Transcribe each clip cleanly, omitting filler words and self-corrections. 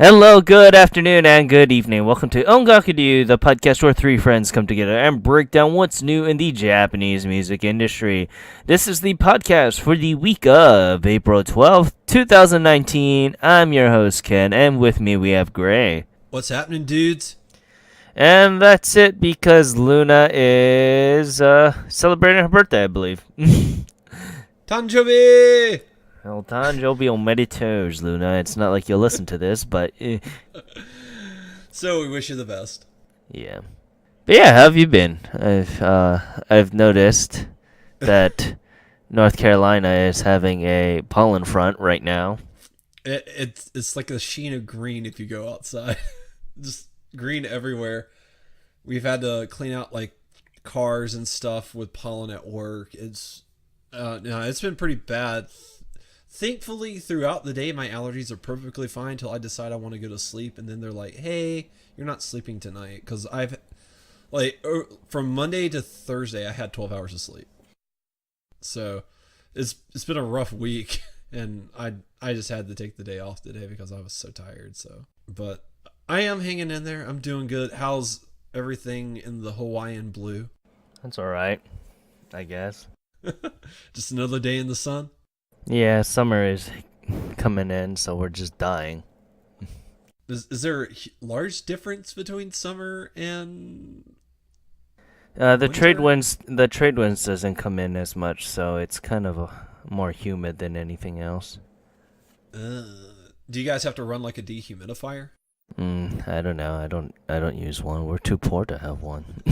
Hello, good afternoon, and good evening. Welcome to Ongakudu, the podcast where three friends come together and break down what's new in the Japanese music industry. This is the podcast for the week of April 12th, 2019. I'm your host, Ken, and with me we have Gray. What's happening, dudes? And that's it because Luna is celebrating her birthday, I believe. Tanjobi! El Tanjobi Omeditos, Luna. It's not like you'll listen to this, but... So we wish you the best. Yeah. But yeah, how have you been? I've noticed that North Carolina is having a pollen front right now. It's like a sheen of green if you go outside. Just green everywhere. We've had to clean out like cars and stuff with pollen at work. It's been pretty bad. Thankfully, throughout the day, my allergies are perfectly fine until I decide I want to go to sleep, and then they're like, "Hey, you're not sleeping tonight," because I've from Monday to Thursday, I had 12 hours of sleep. So it's been a rough week, and I just had to take the day off today because I was so tired. So, but I am hanging in there. I'm doing good. How's everything in the Hawaiian blue? That's all right, I guess. Just another day in the sun. Yeah, summer is coming in, so we're just dying. Is there a large difference between summer and The winter? trade winds doesn't come in as much, so it's kind of more humid than anything else. Do you guys have to run like a dehumidifier? I don't know. I don't use one. We're too poor to have one.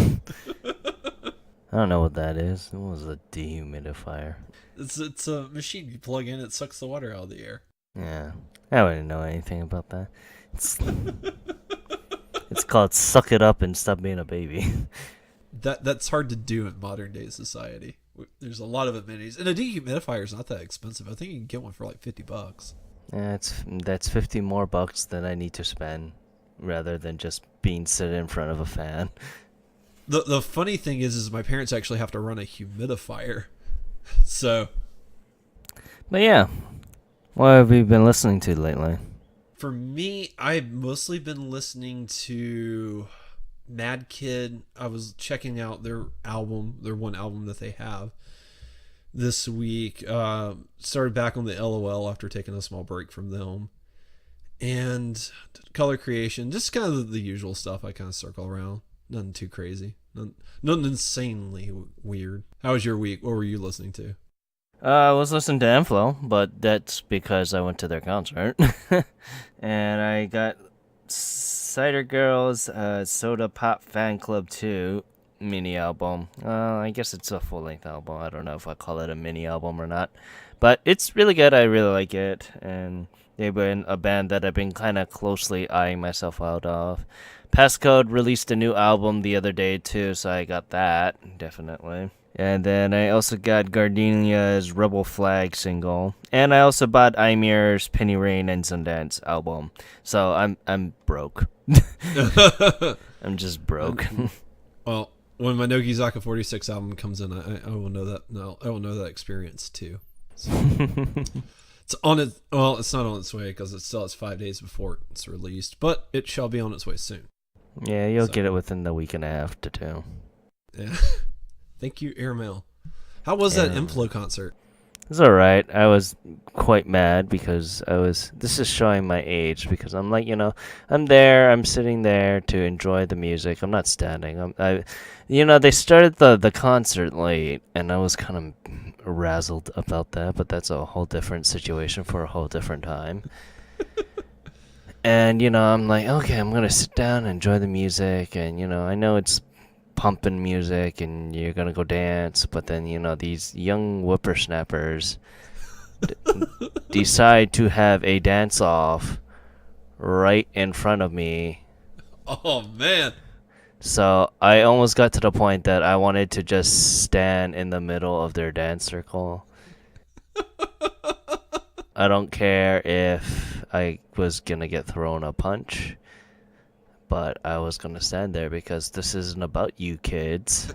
I don't know what that is. What was a dehumidifier? It's a machine you plug in. It sucks the water out of the air. Yeah, I wouldn't know anything about that. It's called "Suck It Up and Stop Being a Baby." That's hard to do in modern day society. There's a lot of amenities, and a dehumidifier is not that expensive. I think you can get one for like $50. Yeah, that's 50 more bucks than I need to spend, rather than just being sit in front of a fan. The funny thing is my parents actually have to run a humidifier. So, But yeah, what have you been listening to lately? for me, I've mostly been listening to Mad Kid. I was checking out their one album that they have this week. Started back on the LOL after taking a small break from them. And Color Creation, just kind of the usual stuff I kind of circle around. Nothing too crazy. Nothing insanely weird. How was your week? What were you listening to? I was listening to Enflo, but that's because I went to their concert. And I got Cider Girls Soda Pop Fan Club 2 mini album. I guess it's a full-length album. I don't know if I call it a mini album or not. But it's really good. I really like it. And they've been a band that I've been kind of closely eyeing myself out of. Passcode released a new album the other day too, so I got that, definitely. And then I also got Gardenia's Rebel Flag single. And I also bought Imir's Penny Rain and Sundance album. So I'm broke. I'm just broke. Well, when my Nogizaka 46 album comes in, I will know that. No, I will know that experience too. So, it's on it. Well, it's not on its way because it still has 5 days before it's released, but it shall be on its way soon. Yeah, you'll get it within the week and a half to two. Yeah. Thank you, Airmail. How was that Inflow concert? It's alright. I was quite mad because this is showing my age because I'm like, I'm sitting there to enjoy the music. I'm not standing. They started the concert late and I was kind of razzled about that, but that's a whole different situation for a whole different time. And, I'm like, okay, I'm going to sit down and enjoy the music. And, I know it's pumping music and you're going to go dance. But then, these young whippersnappers decide to have a dance-off right in front of me. Oh, man. So I almost got to the point that I wanted to just stand in the middle of their dance circle. I don't care if I was going to get thrown a punch, but I was going to stand there because this isn't about you kids.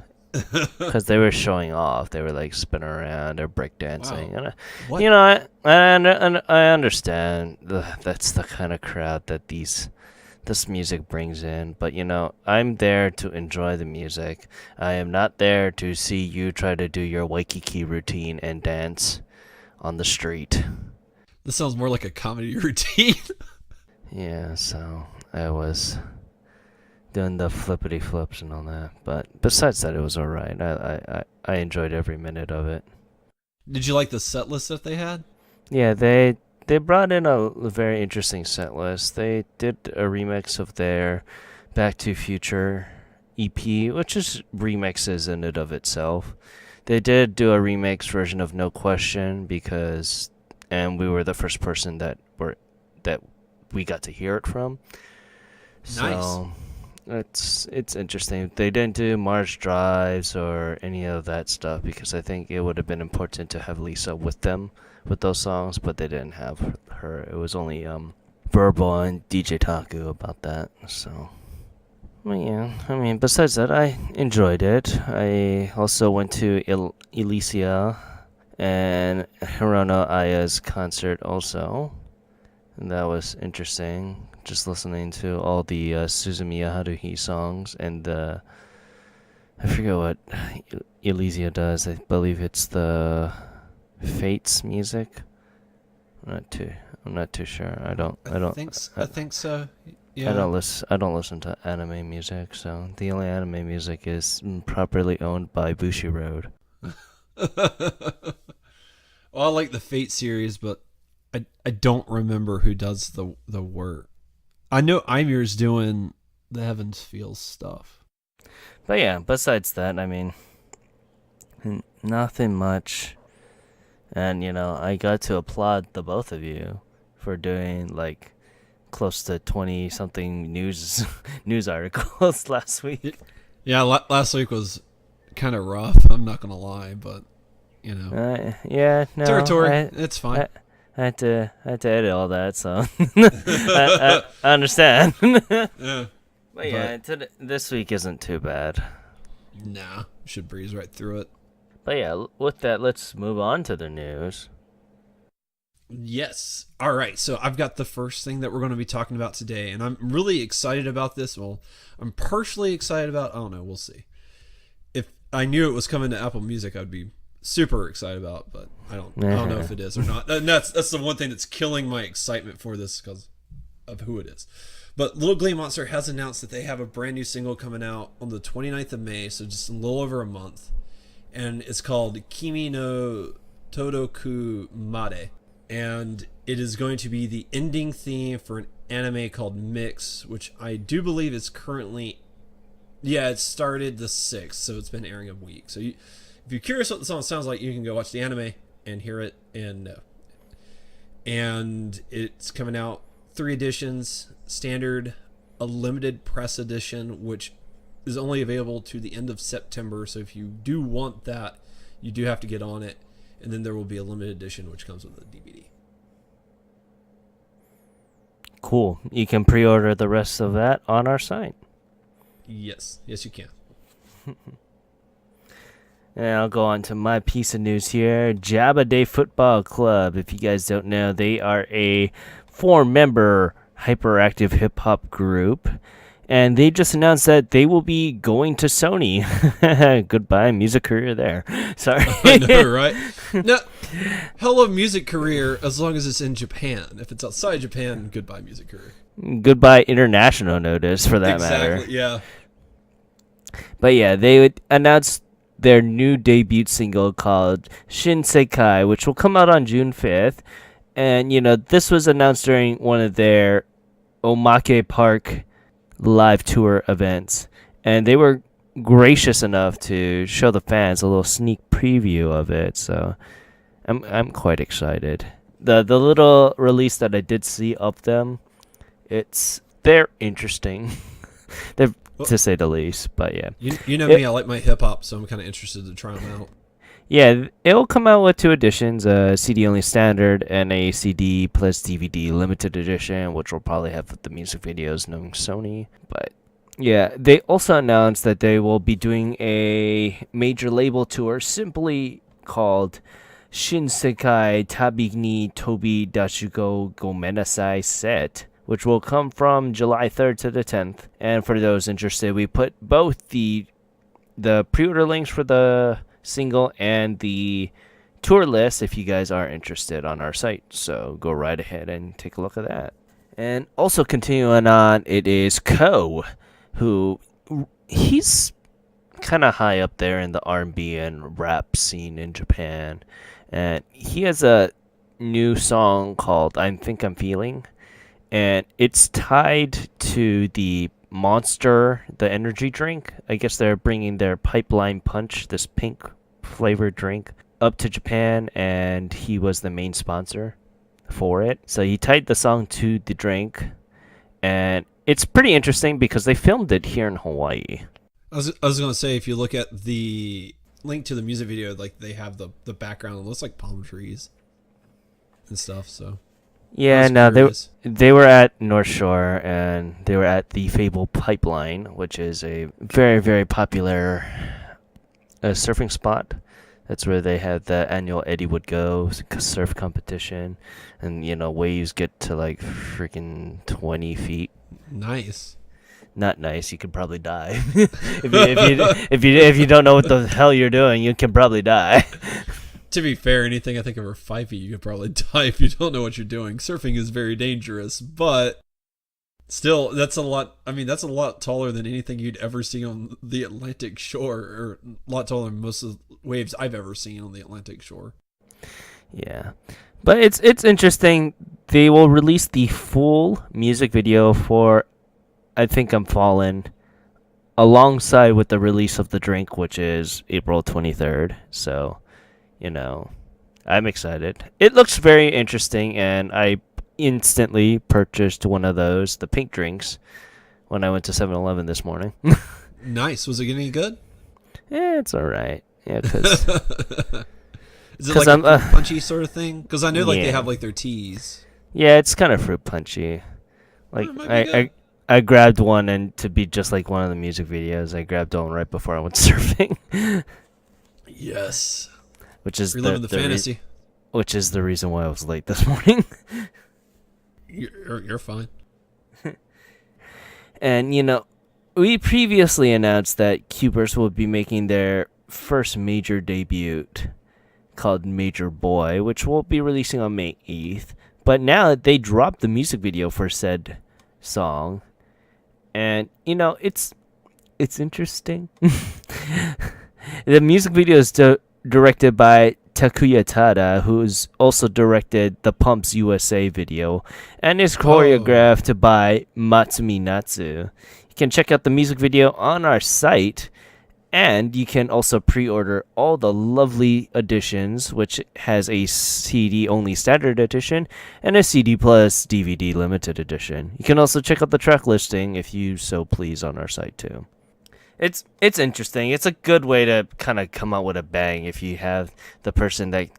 because they were showing off. They were like spinning around or Wow. breakdancing. And What? I understand that's the kind of crowd that this music brings in. But I'm there to enjoy the music. I am not there to see you try to do your Waikiki routine and dance on the street. This sounds more like a comedy routine. Yeah, so I was doing the flippity flips and all that. But besides that, it was alright. I enjoyed every minute of it. Did you like the set list that they had? Yeah, they brought in a very interesting set list. They did a remix of their Back to Future EP, which is remixes in and of itself. They did do a remix version of No Question and we were the first person that we got to hear it from. Nice. So it's interesting. They didn't do Mars Drives or any of that stuff because I think it would have been important to have Lisa with them with those songs, but they didn't have her. It was only Verbal and DJ Taku about that. So, well, yeah. I mean, besides that, I enjoyed it. I also went to Elysia and Hirono Aya's concert also. And that was interesting. Just listening to all the Suzumiya Haruhi songs and I forget what Elysia does. I believe it's the Fates music. I'm not too sure. I think so. I Yeah. don't listen. I don't listen to anime music. So the only anime music is properly owned by Bushiroad. Well, I like the Fate series, but I don't remember who does the work. I know Imir's doing the Heavens Feels stuff. But yeah, besides that, I mean, nothing much. And I got to applaud the both of you for doing like close to 20 something news articles last week. Yeah, last week was kind of rough. I'm not gonna lie, but Yeah, no, territory. It's fine. I had to edit all that, so I understand. Yeah. But yeah, this week isn't too bad. Nah, should breeze right through it. But yeah, with that, let's move on to the news. Yes. All right. So I've got the first thing that we're going to be talking about today, and I'm really excited about this. Well, I'm partially excited about. I don't know. We'll see. If I knew it was coming to Apple Music, I'd be super excited about. But I don't know if it is or not. And that's the one thing that's killing my excitement for this because of who it is. But Little Glee Monster has announced that they have a brand new single coming out on the 29th of May, so just a little over a month. And it's called Kimi no Todoku Mare. And it is going to be the ending theme for an anime called Mix, which I do believe is currently... Yeah, it started the 6th, so it's been airing a week. So if you're curious what the song sounds like, you can go watch the anime and hear it and know. And it's coming out 3 editions, standard, a limited press edition, which is only available to the end of September. So if you do want that, you do have to get on it. And then there will be a limited edition, which comes with a DVD. Cool. You can pre-order the rest of that on our site. Yes, you can. And I'll go on to my piece of news here. Jabba Day Football Club. If you guys don't know, they are a 4-member hyperactive hip-hop group. And they just announced that they will be going to Sony. Goodbye, music career there. Sorry. I know, right? No, hell of a music career as long as it's in Japan. If it's outside Japan, goodbye music career. Goodbye international notice for that matter. Exactly, yeah. But yeah, they would announce their new debut single called Shinsekai, which will come out on June 5th. And, this was announced during one of their Omake Park live tour events. And they were gracious enough to show the fans a little sneak preview of it. So I'm quite excited. The little release that I did see of them, they're interesting. They're to say the least, but yeah. You know me, I like my hip hop, so I'm kind of interested to try them out. Yeah, it'll come out with 2 editions, a CD only standard and a CD plus DVD limited edition, which will probably have the music videos knowing Sony. But Yeah, they also announced that they will be doing a major label tour simply called Shinsekai Tabi ni Tobi Dashugo Gomenasai Set, which will come from July 3rd to the 10th. And for those interested, we put both the pre-order links for the single and the tour list if you guys are interested on our site. So go right ahead and take a look at that. And also continuing on, it is Ko, who he's kind of high up there in the R&B and rap scene in Japan, and he has a new song called "I Think I'm Feeling," and it's tied to the Monster, the energy drink. I guess they're bringing their Pipeline Punch, this pink flavored drink, up to Japan, and he was the main sponsor for it. So he tied the song to the drink, and it's pretty interesting because they filmed it here in Hawaii. I was gonna say, if you look at the link to the music video, like they have the background, it looks like palm trees and stuff. So Yeah, no, they were at North Shore, and they were at the Fable Pipeline, which is a very, very popular surfing spot. That's where they had the annual Eddie Would Go surf competition, and waves get to like freaking 20 feet. Nice. Not nice. You could probably die if you don't know what the hell you're doing. You can probably die. To be fair, anything I think over 5 feet, you could probably die if you don't know what you're doing. Surfing is very dangerous, but still, that's a lot. I mean, that's a lot taller than anything you'd ever see on the Atlantic shore, or a lot taller than most of the waves I've ever seen on the Atlantic shore. Yeah, but it's interesting. They will release the full music video for "I Think I'm Fallen" alongside with the release of the drink, which is April 23rd. So, I'm excited. It looks very interesting, and I instantly purchased one of those, the pink drinks, when I went to 7-Eleven this morning. Nice. Was it getting good? Yeah, it's all right. Yeah, because is it like a punchy sort of thing? Because I know like they have like their teas. Yeah, it's kind of fruit punchy. Like I grabbed one, and to be just like one of the music videos, I grabbed one right before I went surfing. Yes. Which is reliving the fantasy. Which is the reason why I was late this morning. You're fine. And we previously announced that Cubers will be making their first major debut called Major Boy, which will be releasing on May 8th. But now they dropped the music video for said song. And it's interesting. The music video is directed by Takuya Tada, who's also directed the Pumps USA video, and is choreographed by Matsumi Natsu. You can check out the music video on our site, and you can also pre-order all the lovely editions, which has a CD-only standard edition and a CD plus DVD limited edition. You can also check out the track listing if you so please on our site too. It's interesting. It's a good way to kind of come out with a bang if you have the person that,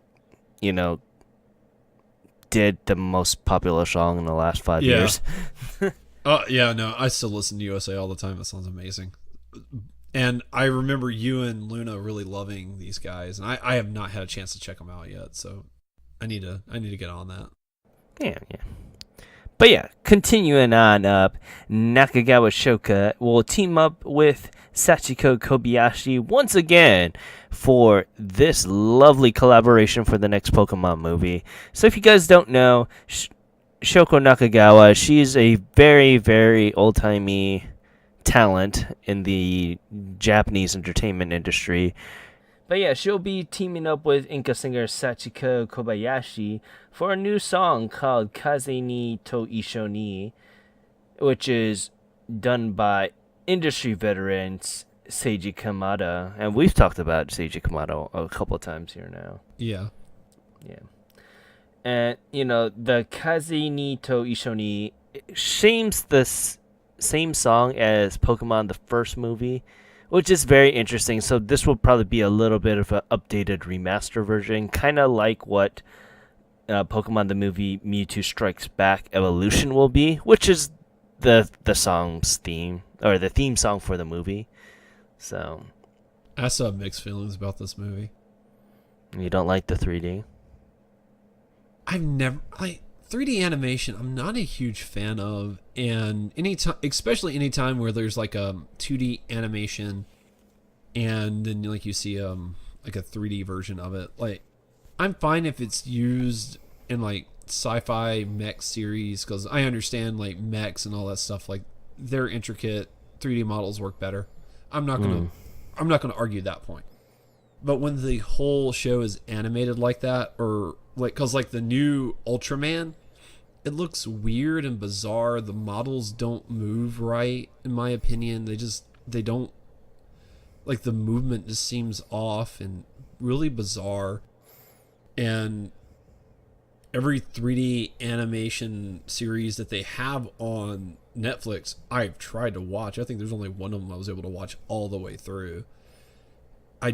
did the most popular song in the last 5 years. Yeah, no, I still listen to USA all the time. That sounds amazing. And I remember you and Luna really loving these guys, and I have not had a chance to check them out yet, so I need to get on that. Yeah. But yeah, continuing on up, Nakagawa Shoka will team up with Sachiko Kobayashi once again for this lovely collaboration for the next Pokemon movie. So if you guys don't know, Shoko Nakagawa, she's a very, very old-timey talent in the Japanese entertainment industry. But yeah, she'll be teaming up with Inca singer Sachiko Kobayashi for a new song called Kaze ni to Isho ni, which is done by industry veterans Seiji Kamada. And we've talked about Seiji Kamada a couple of times here now. Yeah. And, the Kaze ni to Isho ni seems the same song as Pokemon the first movie, which is very interesting. So this will probably be a little bit of an updated remaster version, kind of like what Pokemon the movie Mewtwo Strikes Back Evolution will be, which is the song's theme or the theme song for the movie. So I still have mixed feelings about this movie. you don't like the 3D? I've never 3D animation. I'm not a huge fan of, and especially anytime where there's like a 2D animation, and then like you see like a 3D version of it. Like, I'm fine if it's used in like sci-fi mech series, because I understand like mechs and all that stuff. Like, they're intricate. 3D models work better. I'm not gonna argue that point. But when the whole show is animated like that, or like, because like the new Ultraman, it looks weird and bizarre. The models don't move right, in my opinion. They don't, like, the movement just seems off and really bizarre. And every 3D animation series that they have on Netflix, I've tried to watch. I think there's only one of them I was able to watch all the way through. I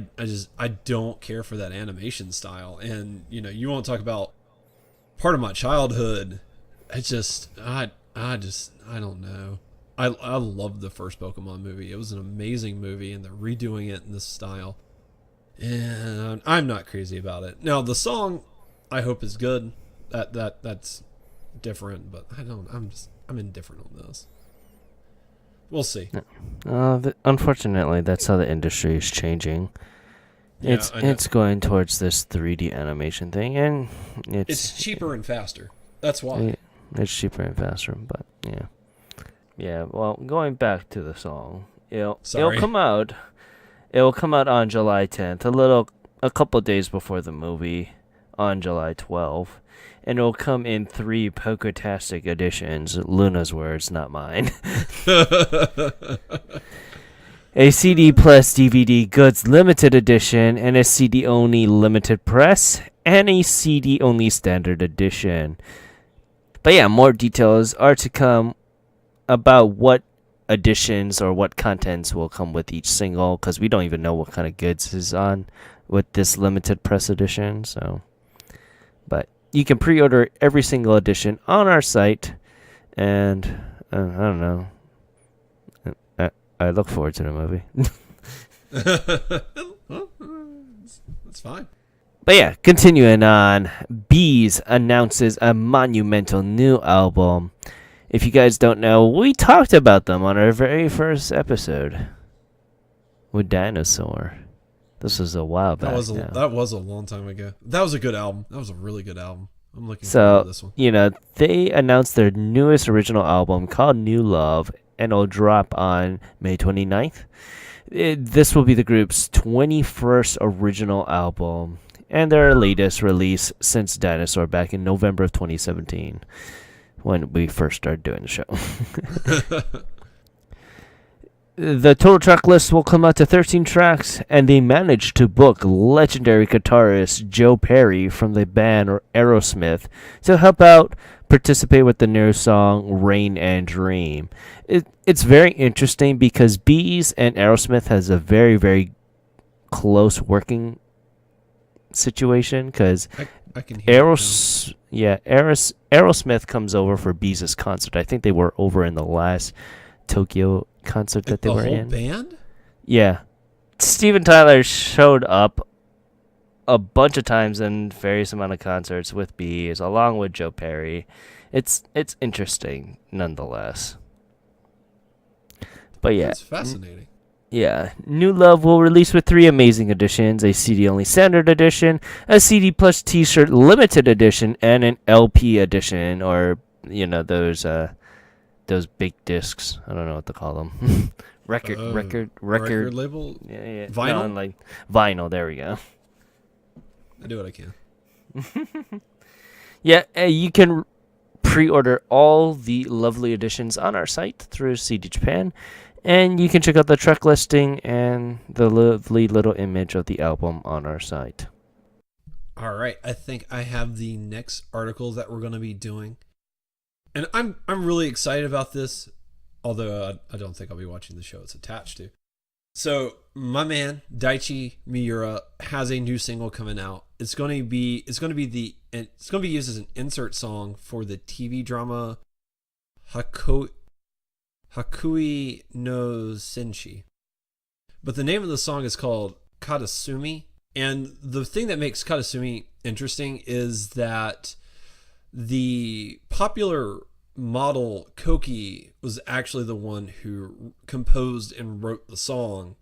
don't care for that animation style. And, you want to talk about part of my childhood. It's just, I don't know. I loved the first Pokemon movie. It was an amazing movie, and they're redoing it in this style. And I'm not crazy about it. Now, the song, I hope is good. That's different, but I'm indifferent on this. We'll see. Unfortunately, that's how the industry is changing. Yeah, it's going towards this 3D animation thing, and it's cheaper and faster. That's why. It's cheaper and faster, but yeah. Yeah, well, going back to the song, it'll come out on July 10th, a couple days before the movie, on July 12th. And it'll come in 3 Poketastic editions. Luna's words, not mine. A CD plus DVD goods limited edition, and a CD only limited press, and a CD only standard edition. But yeah, more details are to come about what editions or what contents will come with each single, because we don't even know what kind of goods is on with this limited press edition. So, but you can pre-order every single edition on our site, and I don't know. I look forward to the movie. Well, that's fine. But yeah, continuing on, Bees announces a monumental new album. If you guys don't know, we talked about them on our very first episode with Dinosaur. This was a while back. That was a long time ago. That was a good album. That was a really good album. I'm looking forward to this one. They announced their newest original album called New Love, and it'll drop on May 29th. This will be the group's 21st original album, and their latest release since Dinosaur back in November of 2017, when we first started doing the show. The total track list will come out to 13 tracks, and they managed to book legendary guitarist Joe Perry from the band Aerosmith to help out participate with the new song Rain and Dream. It's very interesting because Bees and Aerosmith has a very, very close working situation, because Aerosmith comes over for Bees' concert. I think they were over in the last Tokyo concert that they were in. The whole band? Yeah. Steven Tyler showed up a bunch of times in various amount of concerts with Bees, along with Joe Perry. It's interesting nonetheless. But yeah. That's fascinating. Yeah. New Love will release with 3 amazing editions: a CD-only standard edition, a CD plus t-shirt limited edition, and an LP edition, or, those big discs. I don't know what to call them. record label? Yeah. Vinyl? No, like vinyl, there we go. I do what I can. Yeah, you can pre-order all the lovely editions on our site through CD Japan, and you can check out the track listing and the lovely little image of the album on our site. All right, I think I have the next article that we're going to be doing. And I'm really excited about this, although I don't think I'll be watching the show it's attached to. So my man Daichi Miura has a new single coming out. It's going to be used as an insert song for the TV drama Hakote Hakui no Senshi. But the name of the song is called Katasumi. And the thing that makes Katasumi interesting is that the popular model Koki was actually the one who composed and wrote the song.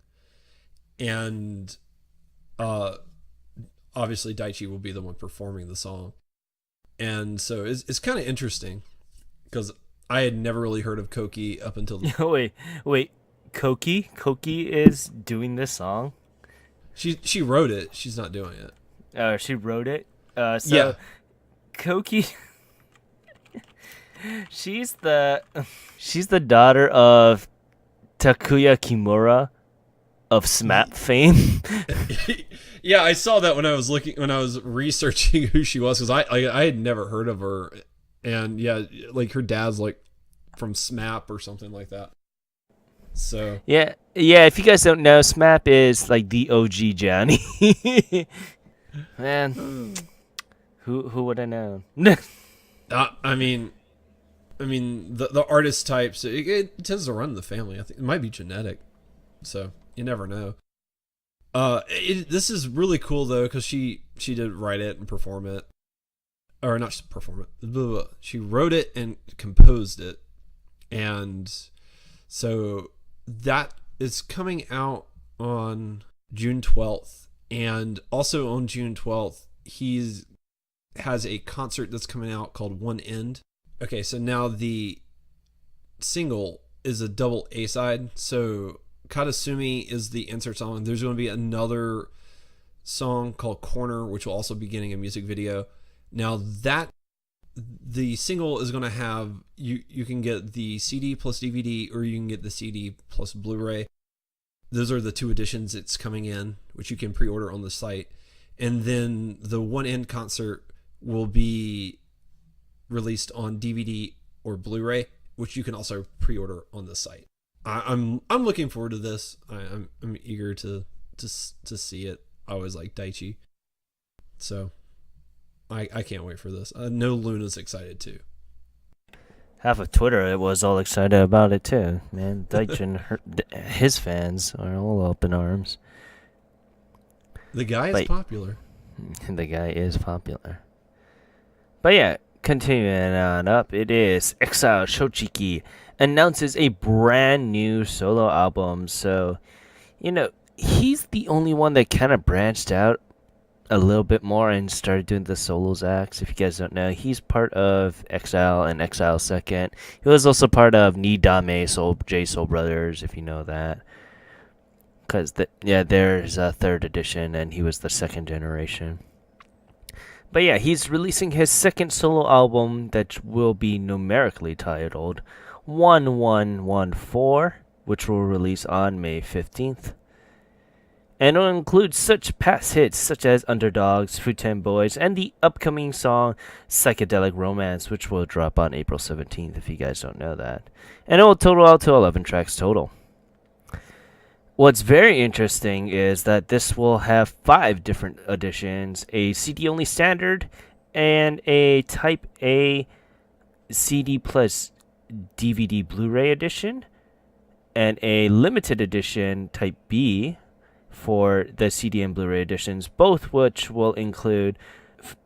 And obviously Daichi will be the one performing the song. And so it's kind of interesting because I had never really heard of Koki up until wait. Koki is doing this song. she wrote it. She's not doing it. She wrote it. Yeah. Koki, she's the daughter of Takuya Kimura of SMAP fame. Yeah, I saw that when I was researching who she was, because I had never heard of her, and yeah, like her dad's like from SMAP or something like that. So yeah. If you guys don't know, SMAP is like the OG Johnny. Man, who would have known? I mean, the artist types it tends to run in the family. I think it might be genetic, so you never know. This is really cool though, because she did write it and perform it, or not just perform it. Blah, blah, blah. She wrote it and composed it, and so that is coming out on June 12th, and also on June 12th has a concert that's coming out called One End. Okay, so now the single is a double A side, so Katasumi is the insert song. There's going to be another song called Corner, which will also be getting a music video. Now that the single is going to have, you can get the CD plus DVD, or you can get the CD plus Blu-ray. Those are the two editions it's coming in, which you can pre-order on the site. And then the One End concert will be released on DVD or Blu-ray, which you can also pre-order on the site. I'm looking forward to this. I'm eager to see it. I always like Daichi, so I can't wait for this. I know Luna's excited too. Half of Twitter was all excited about it too. Man, Daichi and his fans are all up in arms. The guy is popular. The guy is popular. But yeah, continuing on up, it is Exile Shochiki announces a brand new solo album. So, he's the only one that kind of branched out a little bit more and started doing the solos acts. If you guys don't know, he's part of Exile and Exile Second. He was also part of Nidame Soul Brothers, if you know that. Because there's a third edition, and he was the second generation. But yeah, he's releasing his second solo album that will be numerically titled 1114, which will release on May 15th. And it'll include such past hits such as Underdogs, Fruiten Boys, and the upcoming song Psychedelic Romance, which will drop on April 17th, if you guys don't know that. And it will total out to 11 tracks total. What's very interesting is that this will have 5 different editions: a CD-only standard, and a Type A CD plus DVD Blu-ray edition, and a limited edition Type B for the CD and Blu-ray editions, both which will include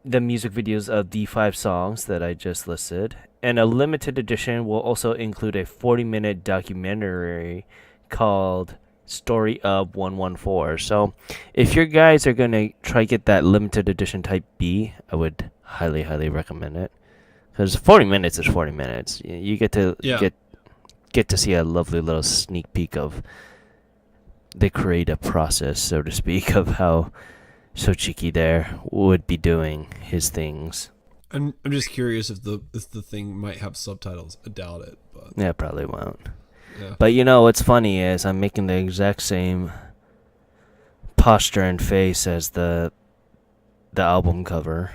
the music videos of the 5 songs that I just listed. And a limited edition will also include a 40-minute documentary called Story of 114. So if your guys are going to try to get that limited edition Type B, I would highly, highly recommend it. Because 40 minutes is 40 minutes. You get to get to see a lovely little sneak peek of the creative process, so to speak, of how Shochiki there would be doing his things. I'm just curious if the thing might have subtitles. I doubt it, but yeah, probably won't. Yeah. But what's funny is I'm making the exact same posture and face as the album cover.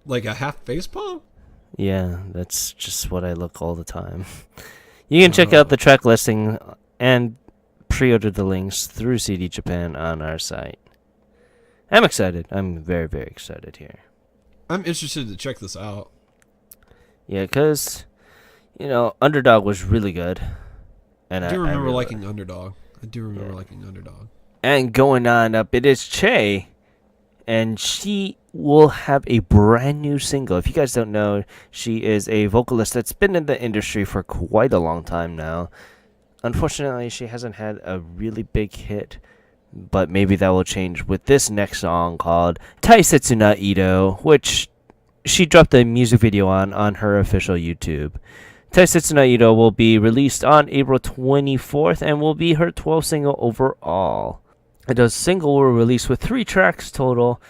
Like a half facepalm? Yeah, that's just what I look all the time. You can check out the track listing and pre-order the links through CD Japan on our site. I'm excited. I'm very, very excited here. I'm interested to check this out. Yeah, because, Underdog was really good, I and do I remember really liking Underdog. yeah. Underdog. And going on up, it is Che, and she will have a brand new single. If you guys don't know, she is a vocalist that's been in the industry for quite a long time now. Unfortunately, she hasn't had a really big hit, but maybe that will change with this next song called Taisetsu na Ito, which she dropped a music video on her official YouTube. Taisetsu na Ito will be released on April 24th and will be her 12th single overall. The single will release with 3 tracks total.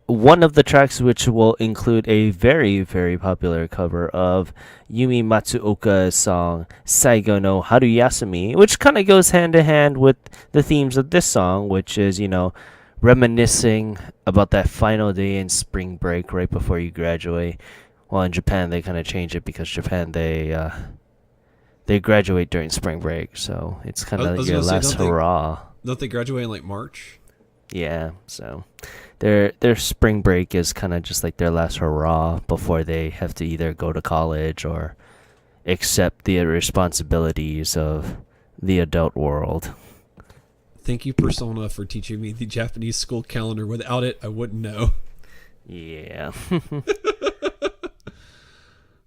One of the tracks which will include a very, very popular cover of Yumi Matsuoka's song Saigo no Haruyasumi, which kind of goes hand in hand with the themes of this song, which is, reminiscing about that final day in spring break right before you graduate. Well, in Japan, they kind of change it because Japan, they graduate during spring break, so it's kind I of was your gonna say, last hurrah. don't they graduate in like March? Yeah, so their spring break is kind of just like their last hurrah before they have to either go to college or accept the responsibilities of the adult world. Thank you, Persona, for teaching me the Japanese school calendar. Without it, I wouldn't know. Yeah.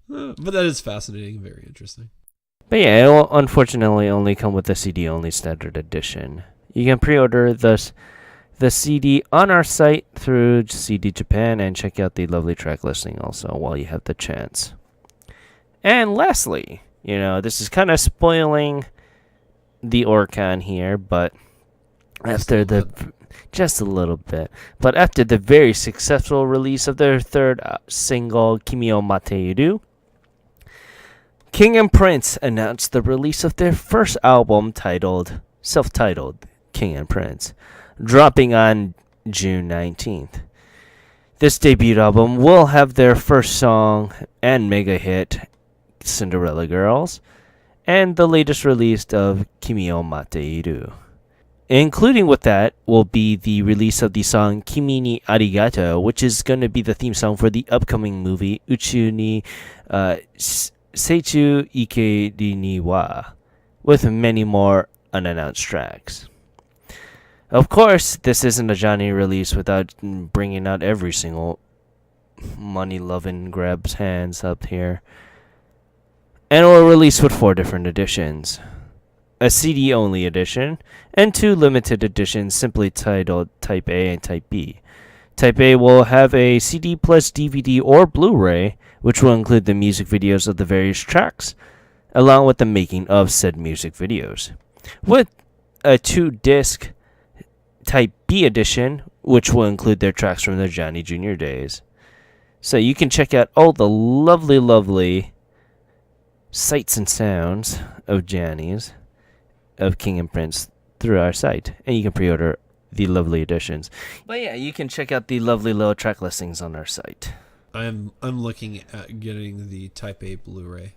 But that is fascinating and very interesting. But yeah, it will unfortunately only come with the CD only standard edition. You can pre-order the CD on our site through CD Japan and check out the lovely track listing also while you have the chance. And lastly, this is kind of spoiling the Oricon here, but just a little bit. But after the very successful release of their third single, Kimi o Mateiru, King&Prince announced the release of their first album self-titled King&Prince, dropping on June 19th. This debut album will have their first song and mega hit, Cinderella Girls, and the latest release of Kimi o Mateiru. Including with that will be the release of the song Kimi ni Arigato, which is going to be the theme song for the upcoming movie Uchu ni Seichu Ikeri ni wa, with many more unannounced tracks. Of course, this isn't a Johnny release without bringing out every single money-loving grabs hands up here. And it will release with 4 different editions. A CD-only edition, and 2 limited editions simply titled Type A and Type B. Type A will have a CD plus DVD or Blu-ray, which will include the music videos of the various tracks, along with the making of said music videos. With a 2-disc Type B edition, which will include their tracks from their Johnny Jr. days. So you can check out all the lovely, lovely sights and sounds of Johnny's, of King&Prince, through our site. And you can pre-order the lovely editions. But yeah, you can check out the lovely little track listings on our site. I'm looking at getting the Type A Blu-ray.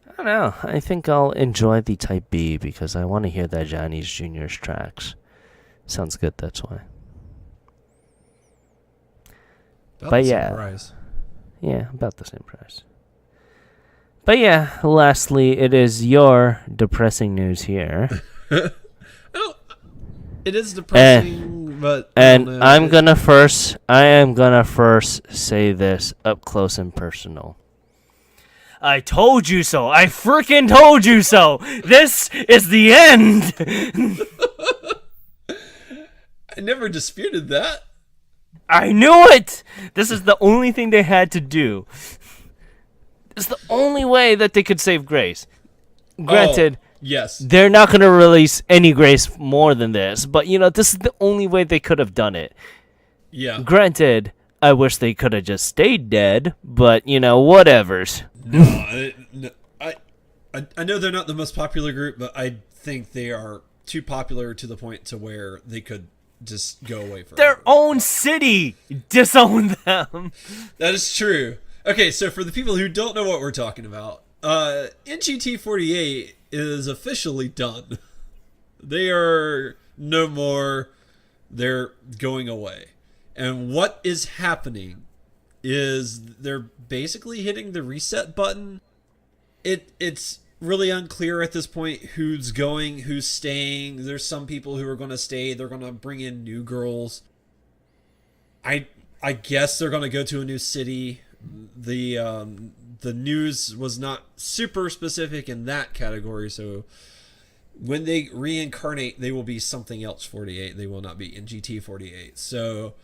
I don't know. I think I'll enjoy the Type B because I want to hear that Johnny's Jr.'s tracks. Sounds good, that's why. About But the yeah. same price. Yeah, about the same price. But yeah, lastly, it is your depressing news here. Oh, it is depressing, but I am gonna first say this up close and personal. I told you so. I freaking told you so. This is the end. I never disputed that. I knew it. This is the only thing they had to do. It's the only way that they could save Grace. Granted, yes, they're not going to release any Grace more than this, but this is the only way they could have done it. Yeah. Granted, I wish they could have just stayed dead, but whatevers. No, I know they're not the most popular group, but I think they are too popular to the point to where they could just go away forever. Their own city disowned them. That is true. Okay, so for the people who don't know what we're talking about, NGT48 is officially done. They are no more. They're going away. And what is happening is they're basically hitting the reset button it's really unclear at this point who's going, who's staying. There's some people who are going to stay. They're going to bring in new girls. I I guess they're going to go to a new city. The news was not super specific in that category, so when they reincarnate, they will be something else 48. They will not be NGT 48. So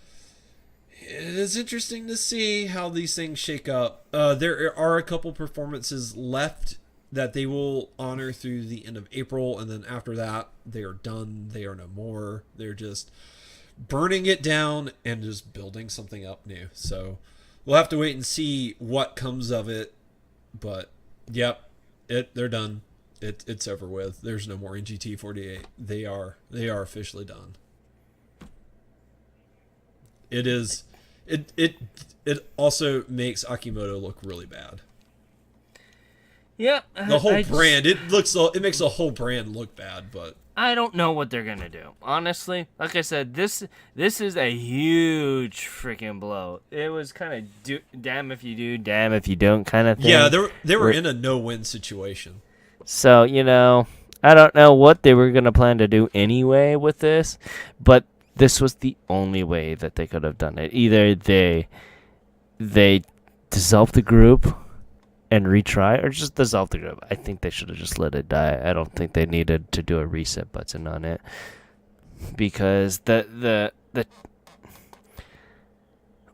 it is interesting to see how these things shake up. There are a couple performances left that they will honor through the end of April, and then after that, they are done. They are no more. They're just burning it down and just building something up new. So we'll have to wait and see what comes of it. But yep, they're done. It's over with. There's no more NGT 48. They are officially done. It is it also makes Akimoto look really bad. Yeah, The whole brand, it makes the whole brand look bad, but I don't know what they're gonna do. Honestly, like I said, this is a huge freaking blow. It was kind of damn if you do, damn if you don't kind of thing. yeah, they were in a no-win situation. So I don't know what they were gonna plan to do anyway with this, but this was the only way that they could have done it. Either they dissolve the group and retry, or just dissolve the group. I think they should have just let it die. I don't think they needed to do a reset button on it, because the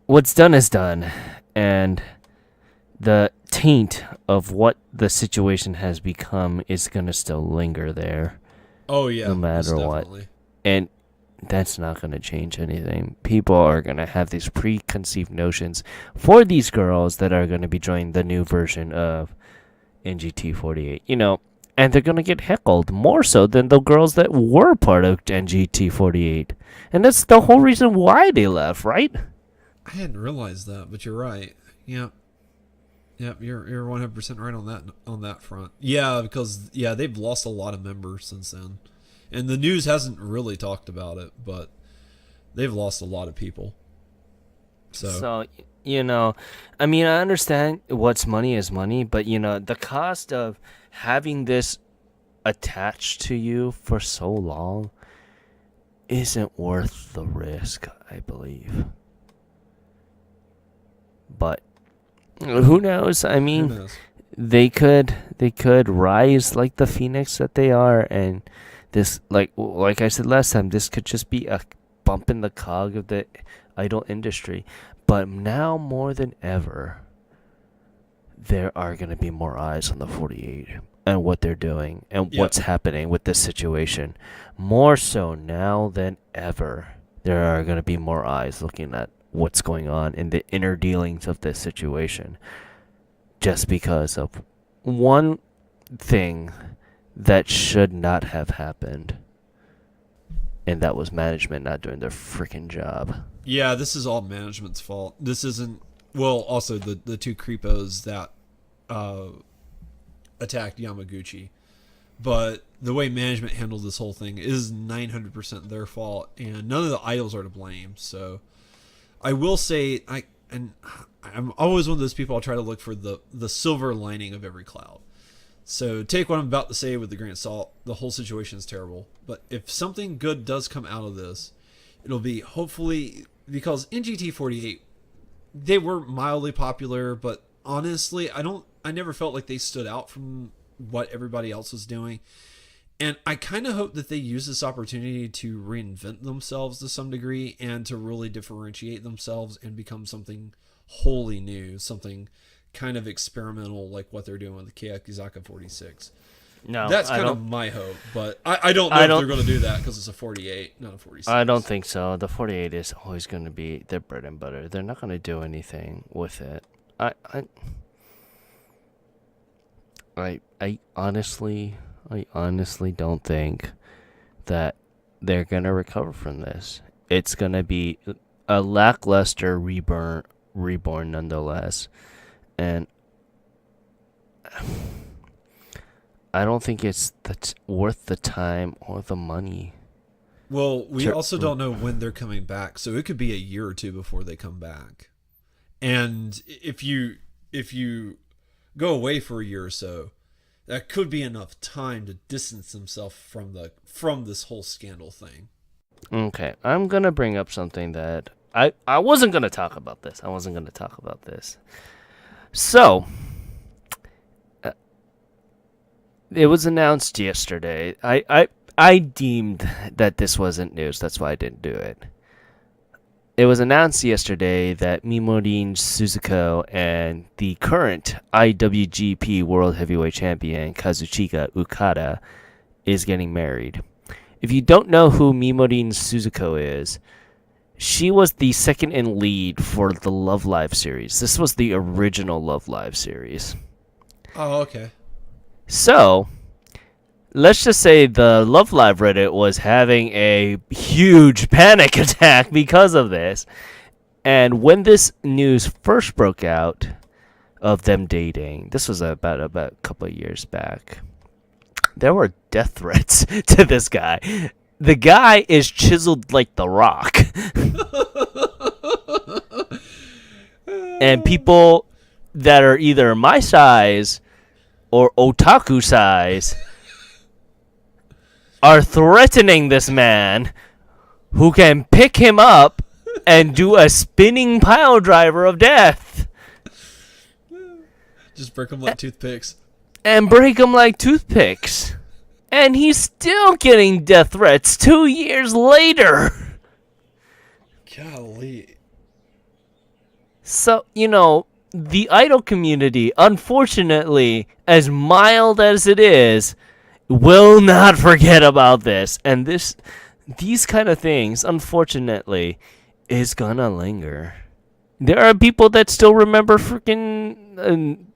what's done is done, and the taint of what the situation has become is gonna still linger there, Oh yeah, no matter what, and that's not going to change anything. People are going to have these preconceived notions for these girls that are going to be joining the new version of NGT48, and they're going to get heckled more so than the girls that were part of NGT48. And that's the whole reason why they left, right? I hadn't realized that, but you're right. Yeah. Yep, you're 100% right on that front. Yeah, because they've lost a lot of members since then. And the news hasn't really talked about it, but they've lost a lot of people. So I mean, I understand what's money is money, but the cost of having this attached to you for so long isn't worth the risk, I believe. But who knows? I mean, Who knows? they could rise like the phoenix that they are, and this, like I said last time, this could just be a bump in the cog of the idol industry. But now more than ever, there are going to be more eyes on the 48 and what they're doing and what's happening with this situation. More so now than ever, there are going to be more eyes looking at what's going on in the inner dealings of this situation. Just because of one thing that should not have happened, and that was management not doing their freaking job. Yeah, this is all management's fault. This isn't, well, also the two creepos that attacked Yamaguchi. But the way management handled this whole thing is 900% their fault, and none of the idols are to blame. So I will say, I'm always one of those people. I'll try to look for the silver lining of every cloud. So take what I'm about to say with a grain of salt. The whole situation is terrible. But if something good does come out of this, it'll be hopefully, because NGT48, they were mildly popular, but honestly, I never felt like they stood out from what everybody else was doing. And I kind of hope that they use this opportunity to reinvent themselves to some degree and to really differentiate themselves and become something wholly new, something kind of experimental like what they're doing with the Keyakizaka 46. No, that's kind of my hope, but I don't know if they're going to do that because it's a 48, not a 46. I don't think so. The 48 is always going to be their bread and butter. They're not going to do anything with it. I honestly don't think that they're going to recover from this. It's going to be a lackluster reborn nonetheless. And I don't think it's worth the time or the money. Well, we also don't know when they're coming back, so it could be a year or two before they come back. And if you go away for a year or so, that could be enough time to distance himself from this whole scandal thing. Okay, I'm gonna bring up something that I wasn't gonna talk about this. So, it was announced yesterday. I deemed that this wasn't news. That's why I didn't do it. It was announced yesterday that Mimorin Suzuko and the current IWGP World Heavyweight Champion Kazuchika Okada is getting married. If you don't know who Mimorin Suzuko is, she was the second in lead for the Love Live series. This was the original Love Live series. Oh, okay. So, let's just say the Love Live Reddit was having a huge panic attack because of this. And when this news first broke out of them dating, this was about a couple of years back, there were death threats to this guy. The guy is chiseled like The Rock. And people that are either my size or otaku size are threatening this man who can pick him up and do a spinning pile driver of death. Just break them like toothpicks. And break him like toothpicks. And he's still getting death threats 2 years later. Golly. So, the idol community, unfortunately, as mild as it is, will not forget about this. And these kind of things, unfortunately, is gonna linger. There are people that still remember freaking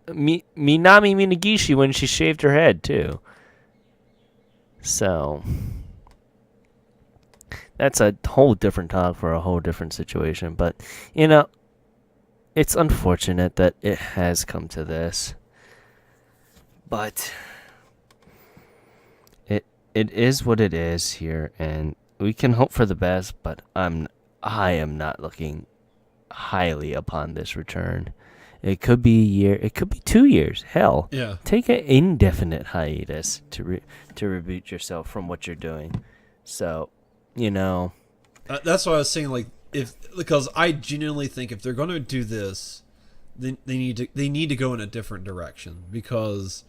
Minami Minagishi when she shaved her head, too. So, that's a whole different talk for a whole different situation. But, it's unfortunate that it has come to this. But it is what it is here, and we can hope for the best, but I am not looking highly upon this return. It could be a year, it could be 2 years. Hell, Yeah. take an indefinite hiatus to reboot yourself from what you're doing. So, That's what I was saying. Like, because I genuinely think if they're going to do this, they need to go in a different direction, because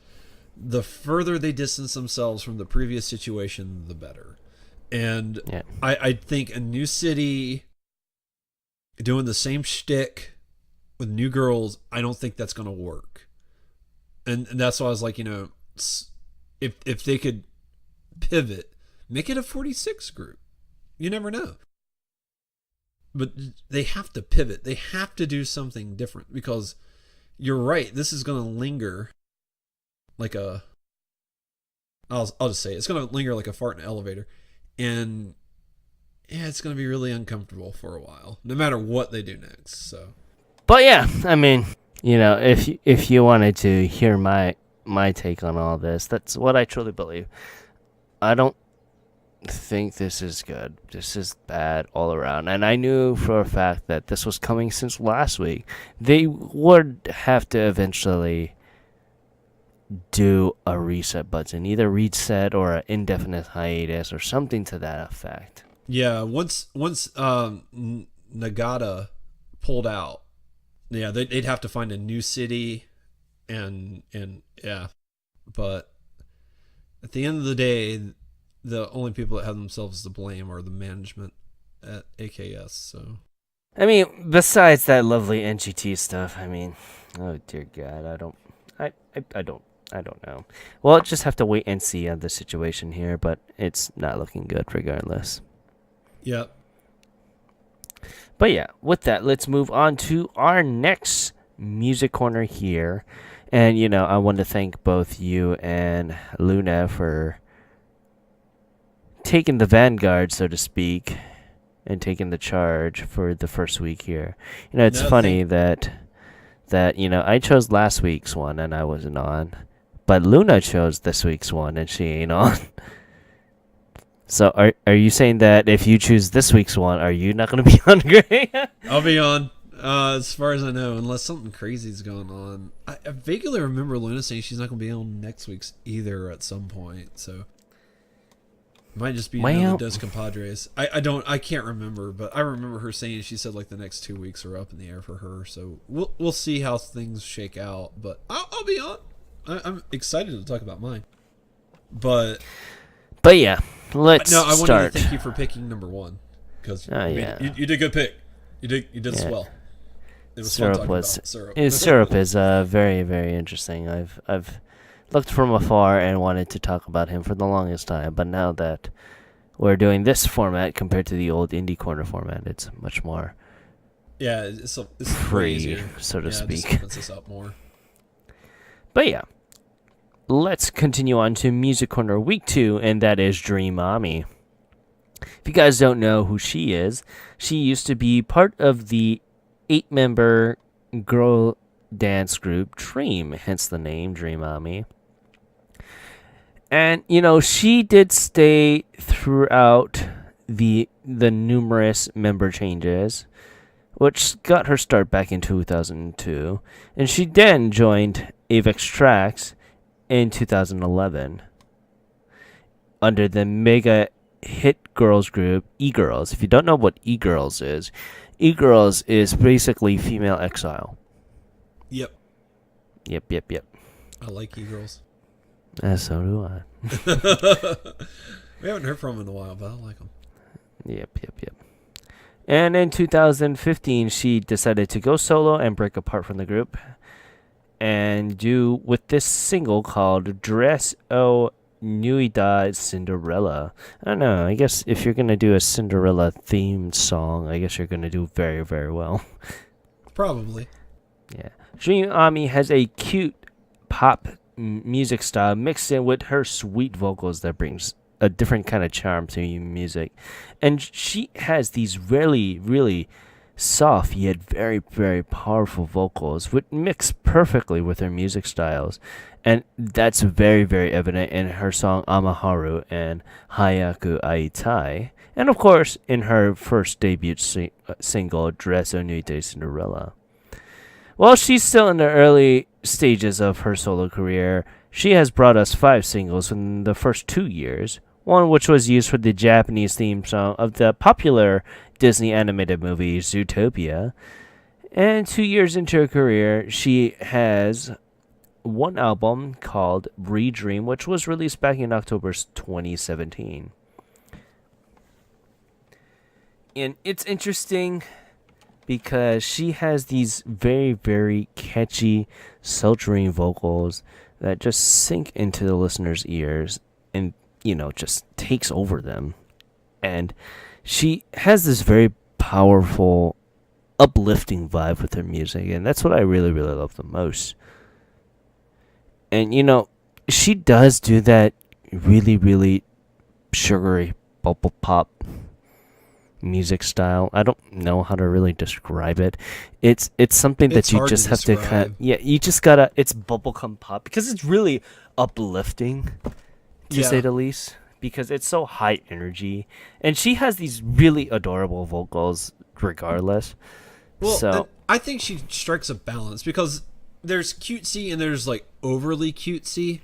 the further they distance themselves from the previous situation, the better. And yeah. I think a new city doing the same shtick with new girls, I don't think that's going to work. And that's why I was like, if they could pivot, make it a 46 group. You never know. But they have to pivot. They have to do something different, because you're right. This is going to linger like I'll just say it's going to linger like a fart in an elevator. And yeah, it's going to be really uncomfortable for a while, no matter what they do next. So, But yeah, I mean, if you wanted to hear my take on all this, that's what I truly believe. I don't think this is good. This is bad all around. And I knew for a fact that this was coming since last week. They would have to eventually do a reset button, either reset or an indefinite hiatus or something to that effect. yeah, once Nagata pulled out, yeah, they'd have to find a new city, and yeah, but at the end of the day, the only people that have themselves to blame are the management at AKS. So, I mean, besides that lovely NGT stuff, I mean, oh dear God, I don't know. We'll just have to wait and see on the situation here, but it's not looking good regardless. yeah. But yeah, with that, let's move on to our next music corner here. And, I want to thank both you and Luna for taking the vanguard, so to speak, and taking the charge for the first week here. It's funny that I chose last week's one and I wasn't on. But Luna chose this week's one and she ain't on. So are you saying that if you choose this week's one, are you not going to be on, Gray? I'll be on. As far as I know, unless something crazy's going on. I vaguely remember Luna saying she's not going to be on next week's either at some point. So it might just be another Dos Compadres. I can't remember, but I remember her saying she said like the next 2 weeks are up in the air for her. So we'll see how things shake out. But I'll be on. I'm excited to talk about mine. But yeah, let's start. I wanted to thank you for picking number one because you did a good pick. You did swell. It was syrup fun was about syrup. syrup is very, very interesting. I've looked from afar and wanted to talk about him for the longest time, but now that we're doing this format compared to the old Indie Corner format, it's much more it's free, so to speak. It just opens us up more. But yeah, let's continue on to Music Corner Week 2, and that is Dream Ami. If you guys don't know who she is, she used to be part of the 8-member girl dance group Dream, hence the name Dream Ami. And she did stay throughout the numerous member changes, which got her start back in 2002, and she then joined Avex Trax in 2011 under the mega hit girls group E-Girls. If you don't know what E-Girls is basically female exile. Yep. I like E-Girls. So do I. We haven't heard from them in a while, but I like them. Yep. And in 2015, she decided to go solo and break apart from the group and do with this single called Dress O Nuida Cinderella. I don't know. I guess if you're going to do a Cinderella themed song, I guess you're going to do very, very well. Probably. Yeah. Dream Ami has a cute pop music style mixed in with her sweet vocals that brings a different kind of charm to your music. And she has these really, really soft yet very, very powerful vocals which mix perfectly with her music styles. And that's very, very evident in her song Amaharu and Hayaku Aitai. And of course, in her first debut single, Dress O Nuite Cinderella. While she's still in the early stages of her solo career, she has brought us 5 singles in the first 2 years, one which was used for the Japanese theme song of the popular Disney animated movie Zootopia. And 2 years into her career, she has one album called Redream, which was released back in October 2017. And it's interesting because she has these very, very catchy, sultry vocals that just sink into the listener's ears and, just takes over them. And she has this very powerful, uplifting vibe with her music, and that's what I really, really love the most. And, she does do that really, really sugary bubble pop music style. I don't know how to really describe it. It's something that you just have to kind of, you just gotta, it's bubblegum pop because it's really uplifting to say the least, because it's so high energy and she has these really adorable vocals regardless. Well, so I think she strikes a balance because there's cutesy and there's like overly cutesy,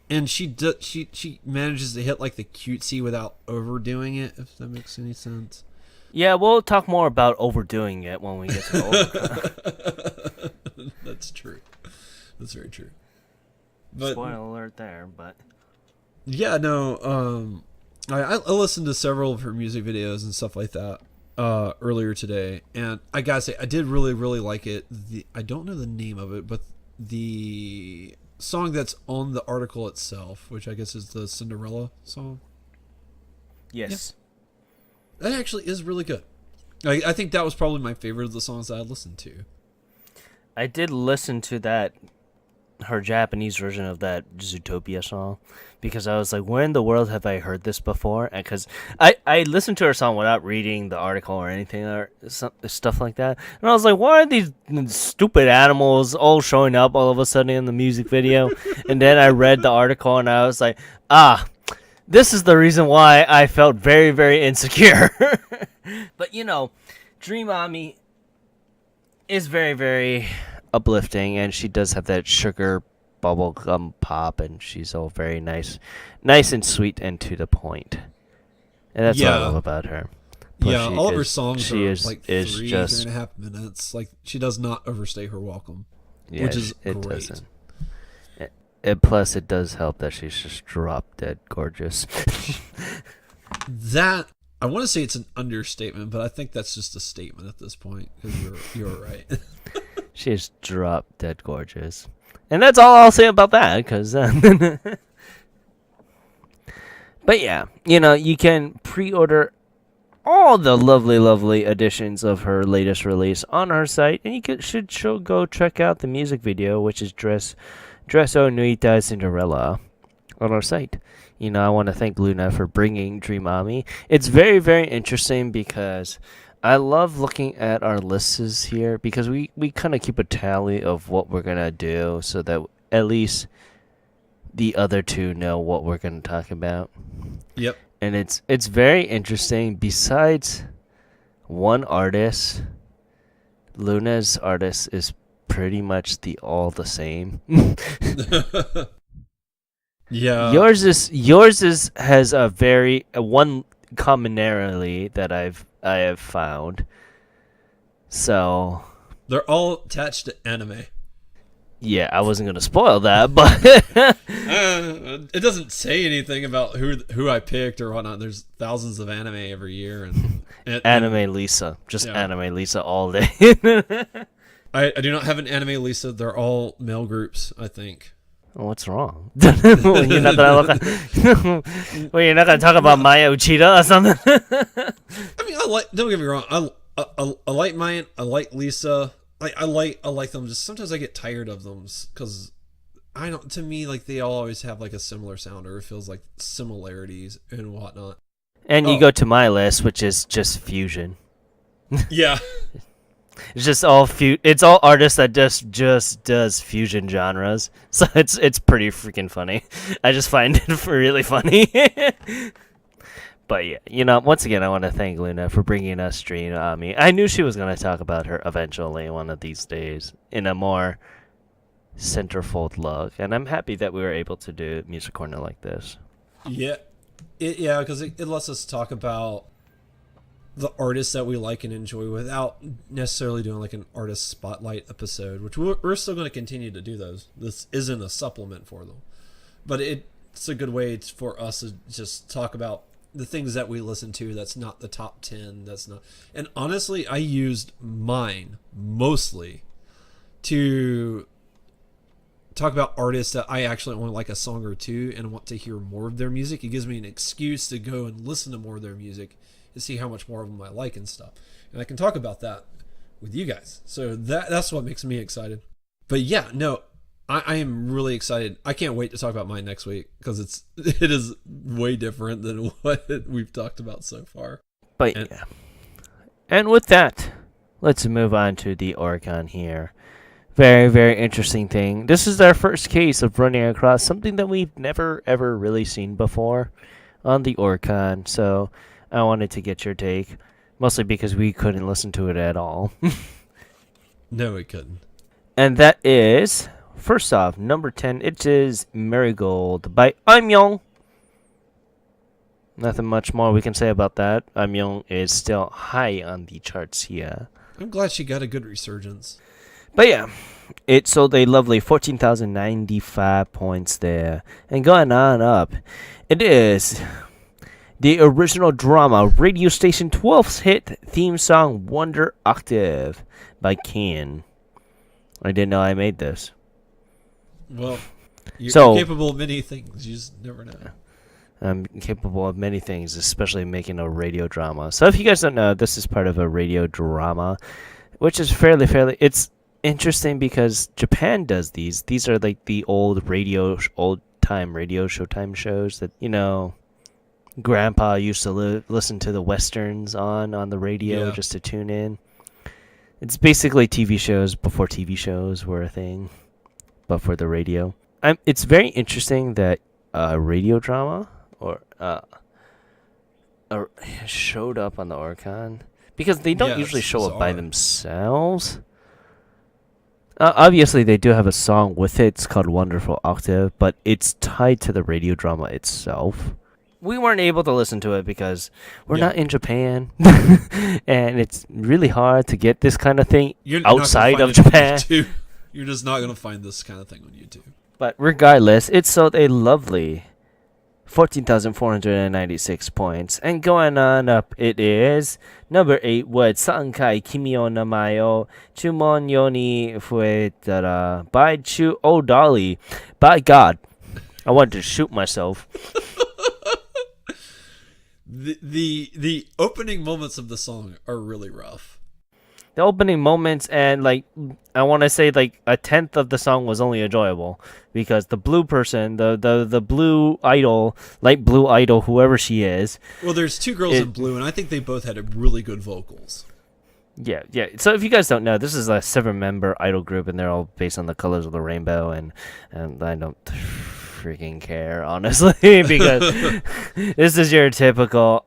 and she manages to hit like the cutesy without overdoing it, if that makes any sense. Yeah, we'll talk more about overdoing it when we get to the That's true. That's very true. But, spoiler alert there, but yeah, no. I listened to several of her music videos and stuff like that earlier today, and I gotta say I did really, really like it. I don't know the name of it, but the song that's on the article itself, which I guess is the Cinderella song. yes. Yeah. That actually is really good. I think that was probably my favorite of the songs that I listened to. I did listen to that, her Japanese version of that Zootopia song, because I was like, where in the world have I heard this before? Because I listened to her song without reading the article or anything or stuff like that. And I was like, why are these stupid animals all showing up all of a sudden in the music video? And then I read the article and I was like, this is the reason why I felt very, very insecure. But, Dream Ami, is very, very uplifting, and she does have that sugar bubblegum pop, and she's all very nice and sweet and to the point. And that's what I love Yeah, about her. Plus, yeah. All of her songs she are is like is three just and a half minutes. Like she does not overstay her welcome, yeah, which is it great. doesn't. And plus, it does help that she's just drop dead gorgeous. That I want to say it's an understatement, but I think that's just a statement at this point because you're right. She's drop dead gorgeous, and that's all I'll say about that. Cause, but yeah, you can pre-order all the lovely, lovely editions of her latest release on our site, and should go check out the music video, which is Dress O Nuita Cinderella, on our site. I want to thank Luna for bringing Dream Ami. It's very, very interesting because I love looking at our lists here because we kind of keep a tally of what we're going to do so that at least the other two know what we're going to talk about. Yep. And it's very interesting. Besides one artist, Luna's artist is pretty much all the same. Yeah. Yours has one commonality that I have found. So They're all attached to anime. yeah, I wasn't gonna spoil that, but It doesn't say anything about who I picked or whatnot. There's thousands of anime every year, and Anime Lisa, just yeah. Anime Lisa all day. I do not have an anime Lisa. They're all male groups, I think. What's wrong? Well, you're not gonna well, you're not gonna talk about Maya Uchida or something. I mean, I like. Don't get me wrong. I like Maya. I like Lisa. I like them. Just sometimes I get tired of them because I don't. To me, like they all always have like a similar sound, or it feels like similarities and whatnot. And you go to my list, which is just fusion. Yeah. It's just it's all artists that just does fusion genres. So it's pretty freaking funny. I just find it really funny. But yeah, once again, I want to thank Luna for bringing us Dream Ami. I knew she was going to talk about her eventually one of these days in a more centerfold look, and I'm happy that we were able to do Music Corner like this. Yeah. Because it lets us talk about the artists that we like and enjoy without necessarily doing like an artist spotlight episode, which we're still going to continue to do those. This isn't a supplement for them, but it's a good way for us to just talk about the things that we listen to. That's not the top 10. That's not, and honestly, I used mine mostly to talk about artists that I actually want to like a song or two and want to hear more of their music. It gives me an excuse to go and listen to more of their music to see how much more of them I like and stuff. And I can talk about that with you guys. So that's what makes me excited. But yeah, no, I am really excited. I can't wait to talk about mine next week because it is way different than what we've talked about so far. But yeah. And with that, let's move on to the Oricon here. Very, very interesting thing. This is our first case of running across something that we've never, ever really seen before on the Oricon. So I wanted to get your take, mostly because we couldn't listen to it at all. No, we couldn't. And that is, first off, number 10, it is Marigold by Aimyong. Nothing much more we can say about that. Aimyong is still high on the charts here. I'm glad she got a good resurgence. But yeah, it sold a lovely 14,095 points there. And going on up, it is the original drama radio station 12th hit theme song Wonder Octave by Ken. I didn't know I made this. Well, you're So- capable of many things. You just never know. I'm capable of many things, especially making a radio drama. So if you guys don't know, this is part of a radio drama, which is fairly, it's interesting because Japan does these. These are like the old time radio Showtime shows that, Grandpa used to listen to the westerns on the radio just to tune in. It's basically TV shows before TV shows were a thing, but for the radio. It's very interesting that radio drama showed up on the Oricon because they don't Yeah, usually it's show up by bizarre. themselves. Obviously, they do have a song with it. It's called Wonderful Octave, but it's tied to the radio drama itself. We weren't able to listen to it because we're Yeah, not in Japan, and it's really hard to get this kind of thing you're not gonna outside find of it on Japan. YouTube. You're just not gonna find this kind of thing on YouTube. But regardless, it sold a lovely 14,496 points. And going on up, it is number 8 with Sankai Kimi o Namae o Chumon Yoni Fuetara by Chu Dolly. By God, I wanted to shoot myself. The opening moments of the song are really rough. The opening moments and like I want to say like a tenth of the song was only enjoyable because the blue person, the blue idol, light blue idol, whoever she is. Well, there's two girls in blue, and I think they both had really good vocals. Yeah, yeah. So if you guys don't know, this is a 7-member idol group, and they're all based on the colors of the rainbow, and I don't freaking care honestly because this is your typical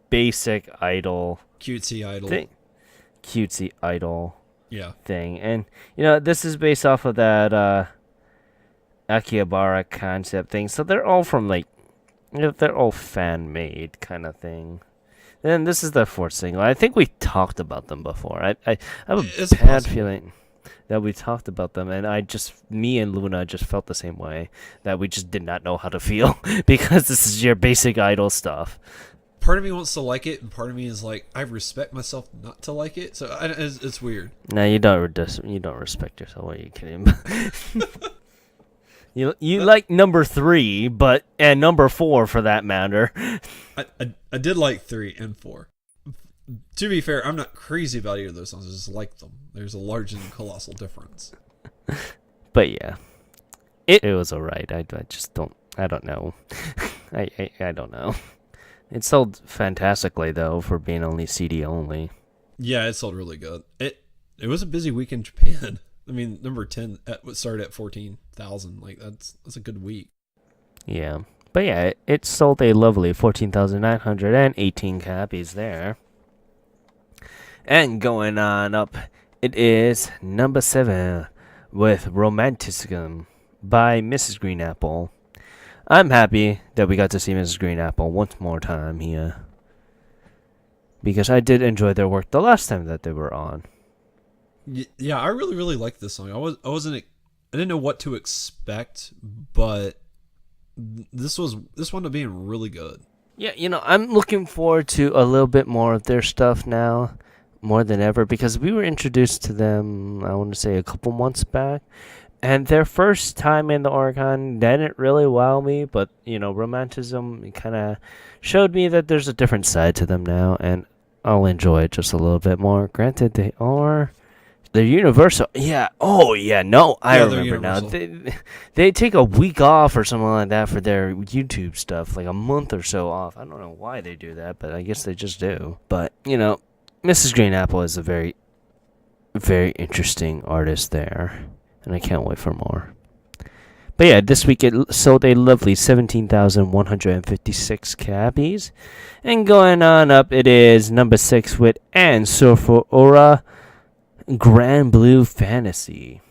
basic idol Cutesy idol. thing, cutesy idol Yeah. thing, and this is based off of that Akihabara concept thing. So they're all from like, they're all fan made kind of thing. And this is their fourth single. I think we talked about them before. I have a It's bad possible. feeling that we talked about them, and me and Luna just felt the same way, that we just did not know how to feel because this is your basic idol stuff. Part of me wants to like it, and part of me is like, I respect myself not to like it. So it's weird. No, you don't respect yourself. What are you kidding? You like number 3, and number 4 for that matter. I did like 3 and 4. To be fair, I'm not crazy about either of those songs. I just like them. There's a large and colossal difference. But yeah, it was alright. I just don't. I don't know. I don't know. It sold fantastically though for being only CD only. Yeah, it sold really good. It was a busy week in Japan. I mean, number 10 started at 14,000. Like that's a good week. Yeah, but yeah, it sold a lovely 14,918 copies there. And going on up, it is number 7 with Romanticism by Mrs. Green Apple. I'm happy that we got to see Mrs. Green Apple once more time here, because I did enjoy their work the last time that they were on. Yeah, I really really liked this song. I didn't know what to expect, but this wound up being really good. Yeah, I'm looking forward to a little bit more of their stuff now, more than ever, because we were introduced to them, I want to say, a couple months back. And their first time in the Oricon didn't really wow me, but, Romanticism kind of showed me that there's a different side to them now, and I'll enjoy it just a little bit more. Granted, they're Universal. Yeah. Oh, yeah. No, I remember now. They take a week off or something like that for their YouTube stuff, like a month or so off. I don't know why they do that, but I guess they just do. But, Mrs. Green Apple is a very, very interesting artist there, and I can't wait for more. But yeah, this week it sold a lovely 17,156 copies. And going on up, it is number 6 with And Surfer Aura, Grand Blue Fantasy.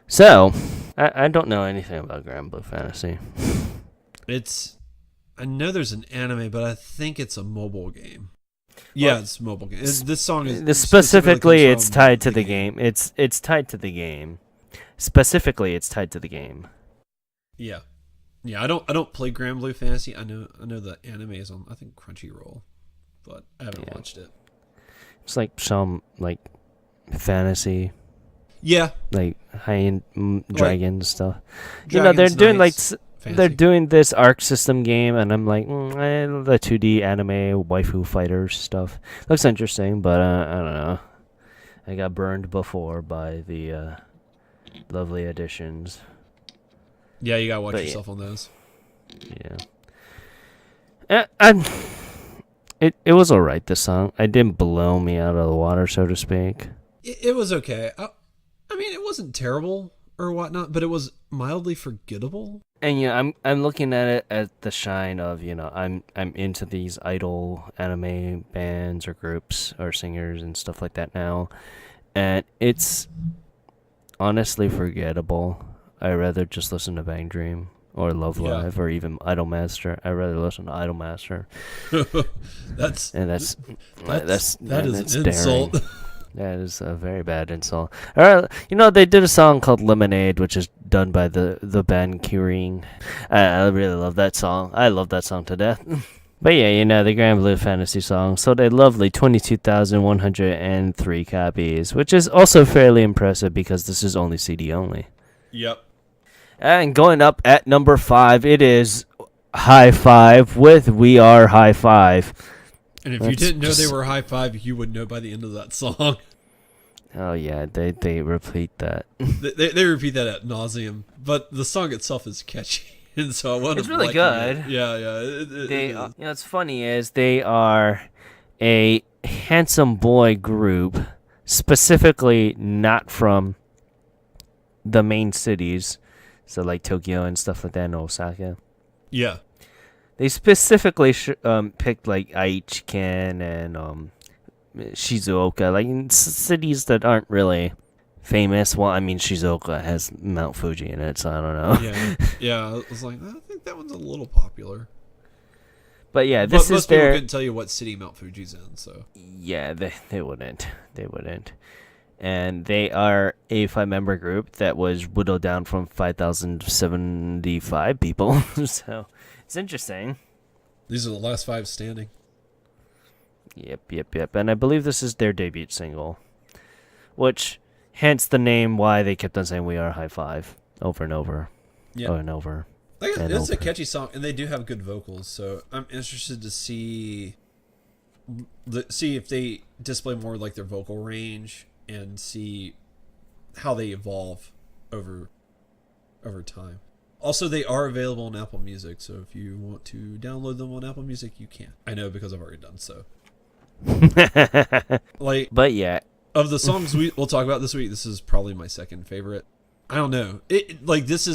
So, I don't know anything about Grand Blue Fantasy. I know there's an anime, but I think it's a mobile game. Yeah, it's a mobile game. This song is specifically it's tied to the game. It's tied to the game. Specifically, it's tied to the game. Yeah. I don't play Grand Blue Fantasy. I know the anime is on, I think, Crunchyroll, but I haven't watched it. It's like some like fantasy. Yeah. Like high-end dragon stuff. Dragons, they're doing knights, like fantasy. they're doing this Arc System game, and I'm like, the 2D anime waifu fighters stuff looks interesting, but I don't know. I got burned before by the lovely editions. Yeah, you gotta watch yourself on those. Yeah. It was alright, this song. It didn't blow me out of the water, so to speak. It was okay. I mean, it wasn't terrible or whatnot, but it was mildly forgettable. And I'm looking at it as the shine of, I'm into these idol anime bands or groups or singers and stuff like that now. And it's honestly forgettable. I rather just listen to Bang Dream or Love Yeah. Live or even Idolmaster. I rather listen to Idolmaster, that's and that's that is that's an insult. daring. That is a very bad insult. They did a song called Lemonade, which is done by the band Curing. I really love that song. I love that song to death. But yeah, the Grand Blue Fantasy song sold a lovely 22,103 copies, which is also fairly impressive because this is only CD only. Yep. And going up at number 5, it is High Five with We Are High Five. And if you didn't know they were High Five, you would know by the end of that song. Oh yeah, they repeat that. They repeat that ad nauseum, but the song itself is catchy, and so I want to. It's really good. Yeah. What's funny is they are a handsome boy group, specifically not from the main cities, so like Tokyo and stuff like that, and Osaka. Yeah. They specifically picked like Aichiken and Shizuoka, like cities that aren't really famous. Well, I mean, Shizuoka has Mount Fuji in it, so I don't know. Yeah. I was like, I think that one's a little popular. But yeah, most people couldn't tell you what city Mount Fuji's in, so. Yeah, they wouldn't. They wouldn't. And they are a 5-member group that was whittled down from 5,075 people. So it's interesting. These are the last 5 standing. Yep. And I believe this is their debut single, which hence the name why they kept on saying We Are High Five over and over. Yeah. Over and over. It's a catchy song, and they do have good vocals, so I'm interested to see if they display more like their vocal range and see how they evolve over time. Also, they are available on Apple Music, so if you want to download them on Apple Music, you can. I know because I've already done so. But yeah, of the songs we'll talk about this week, this is probably my second favorite. I don't know. This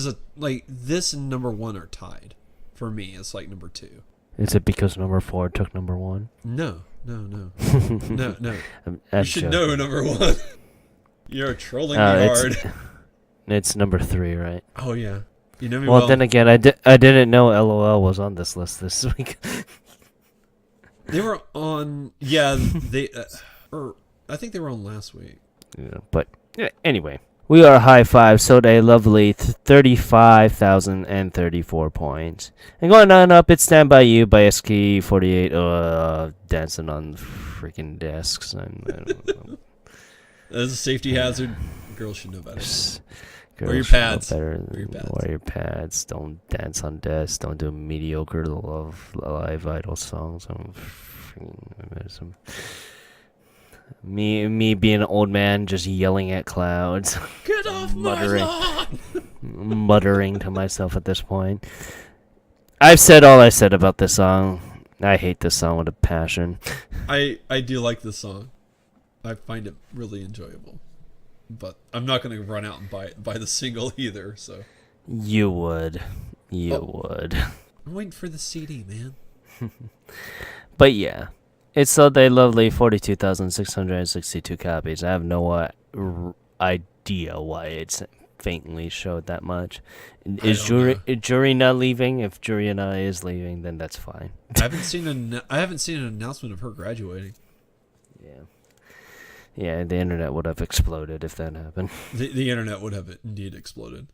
and number 1 are tied for me. It's like number 2. Is it because number 4 took number 1? No. No. You should know number 1. You're trolling me hard. It's number 3, right? Oh yeah. You know me well. Well, then again, I didn't know LOL was on this list this week. They were on. Yeah, I think they were on last week. Yeah, but anyway, We Are High Five sold a lovely 35,034 points. And going on up, it's Stand By You by SK48, dancing on freaking desks. I don't know. That's a safety hazard. Girls should know better. Wear your pads. Wear your pads. Don't dance on desks. Don't do mediocre live idol songs. Me being an old man just yelling at clouds. Get off my lawn! Muttering to myself at this point. I've said all I said about this song. I hate this song with a passion. I do like this song. I find it really enjoyable. But I'm not going to run out and buy the single either, so. You would. Would. I'm waiting for the CD, man. But yeah. It sold a lovely 42,662 copies. I have no idea why it's faintly showed that much. Is Jury not leaving? If Jury and I is leaving, then that's fine. I haven't seen an announcement of her graduating. Yeah, the internet would have exploded if that happened. The internet would have indeed exploded.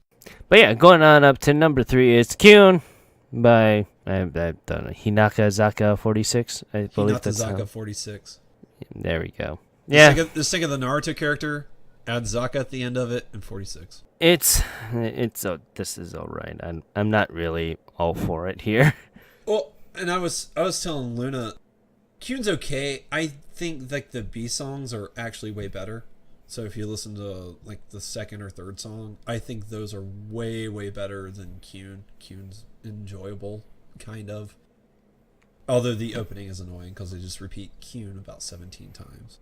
But yeah, going on up to number 3 is Kyun by I don't know, Hinakazaka 46. I believe that's Hinakazaka 46. There we go. Yeah, just think of the Naruto character. Add Zaka at the end of it, and 46. This is all right. I'm not really all for it here. Well, and I was telling Luna, Kyun's okay. I think like the B songs are actually way better. So if you listen to like the second or third song, I think those are way better than Kyun. Kyun's enjoyable, kind of. Although the opening is annoying because they just repeat Kyun about 17 times.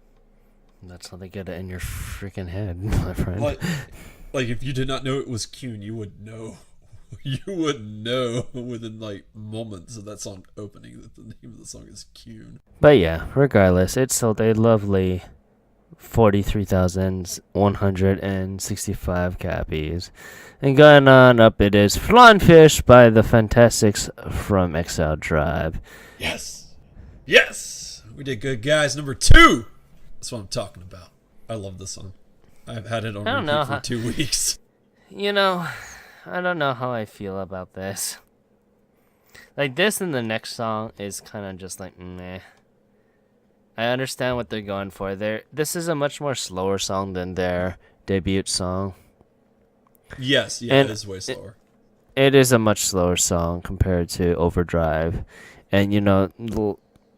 That's how they get it in your freaking head, my friend. Like if you did not know it was Kyun, you would know. You would know within like moments of that song opening that the name of the song is Kyun. But yeah, regardless, it sold a lovely 43,165 copies. And going on up, it is Flying Fish by the Fantastics from Exile Tribe. Yes. Yes. We did good, guys. Number 2. That's what I'm talking about. I love this song. I've had it on I don't know repeat for 2 weeks. You know, I don't know how I feel about this. Like, this and the next song is kind of just like, meh. I understand what they're going for. This is a much more slower song than their debut song. Yes, yeah, And it is way slower. it is a much slower song compared to Overdrive. And,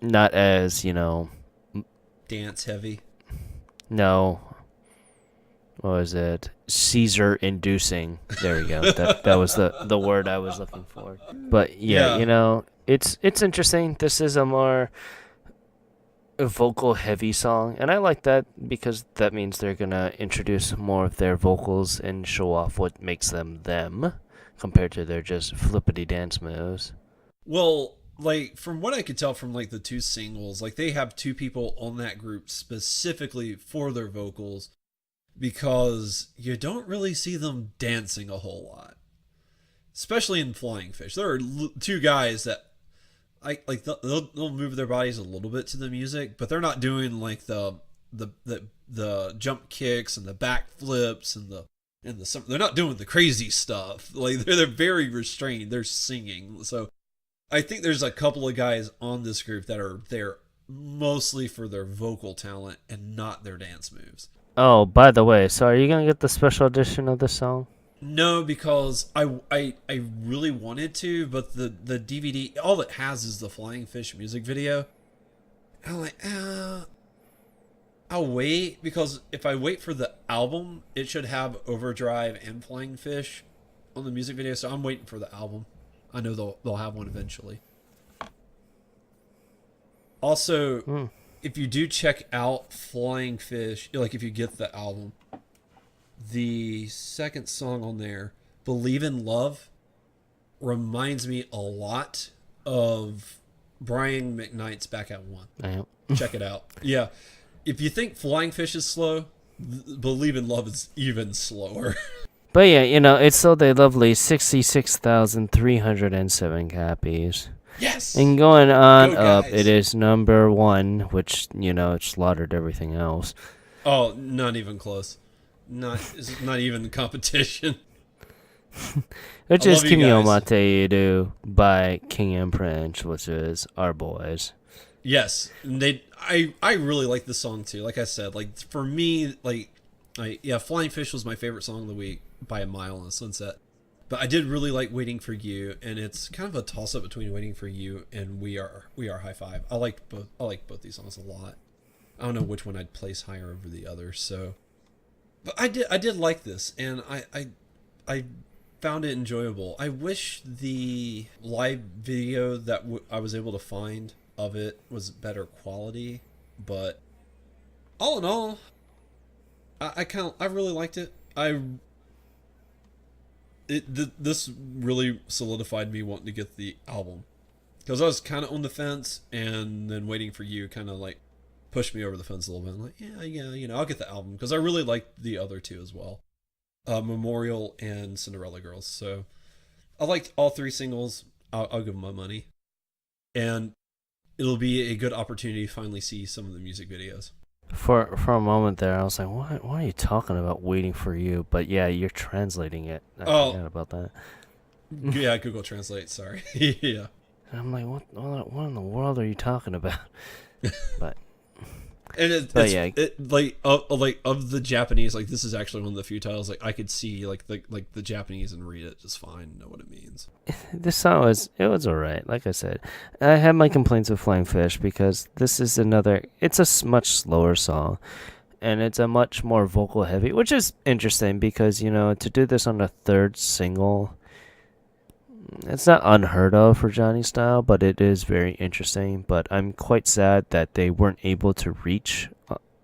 not as, Dance heavy. no, what was it? Caesar inducing. There we go. That was the word I was looking for. But yeah, Yeah. it's interesting. This is a more vocal heavy song, and I like that because that means they're gonna introduce more of their vocals and show off what makes them compared to their just flippity dance moves. Well, like from what I could tell from like the 2 singles, like they have 2 people on that group specifically for their vocals because you don't really see them dancing a whole lot, especially in Flying Fish. There are 2 guys that I like they'll move their bodies a little bit to the music, but they're not doing like the jump kicks and the back flips and they're not doing the crazy stuff. Like they're very restrained. They're singing. So I think there's a couple of guys on this group that are there mostly for their vocal talent and not their dance moves. Oh, by the way, so are you gonna get the special edition of this song? No, because I really wanted to, but the DVD all it has is the Flying Fish music video. And I'm like, I'll wait because if I wait for the album, it should have Overdrive and Flying Fish on the music video. So I'm waiting for the album. I know they'll have one eventually. Also, Mm. if you do check out Flying Fish, like if you get the album, the second song on there, Believe in Love, reminds me a lot of Brian McKnight's Back at One. Yeah. Check it out. Yeah. If you think Flying Fish is slow, Believe in Love is even slower. But yeah, it's sold a lovely 66,307 copies. Yes! And going on Go, up, it guys! is number 1, which, it slaughtered everything else. Oh, not even close. It's not even competition. Which I is love you Kimi guys. Omateiru by King&Prince, which is our boys. Yes, and I really like this song too. Like I said, like for me, Flying Fish was my favorite song of the week by a mile in the sunset. But I did really like Waiting for You, and it's kind of a toss up between Waiting for You and We Are High Five. I like both these songs a lot. I don't know which one I'd place higher over the other. So, but I did like this, and I found it enjoyable. I wish the live video that I was able to find of it was better quality, but all in all, I really liked it. This really solidified me wanting to get the album because I was kind of on the fence, and then Waiting for You kind of like pushed me over the fence a little bit. I'm like, yeah, I'll get the album because I really liked the other 2 as well, Memorial and Cinderella Girls. So I liked all 3 singles. I'll give them my money, and it'll be a good opportunity to finally see some of the music videos. For a moment there, I was like, why are you talking about Waiting for You? But yeah, you're translating it. I forgot about that. Yeah, Google Translate. Sorry. Yeah. And I'm like, what in the world are you talking about? But And yeah. like of the Japanese, like this is actually one of the few titles like I could see like the Japanese and read it just fine, know what it means. This song was alright. Like I said, I had my complaints with Flying Fish because this is it's a much slower song, and it's a much more vocal heavy, which is interesting because to do this on the 3rd single, it's not unheard of for Johnny Style, but it is very interesting. But I'm quite sad that they weren't able to reach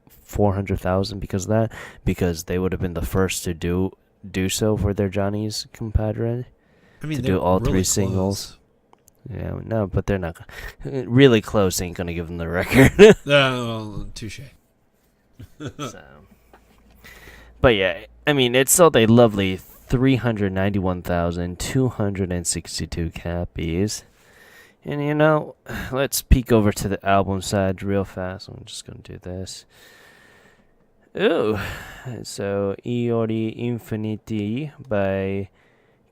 400,000 because of that, because they would have been the first to do so for their Johnny's compadre. I mean, To they're do all really 3 close. singles. Yeah, no, but they're not. Really close ain't gonna give them the record. Touche. So, but yeah, I mean, it sold a lovely 391,262 copies. And you know, let's peek over to the album side real fast. I'm just gonna do this. Ooh, so Iori Infinity by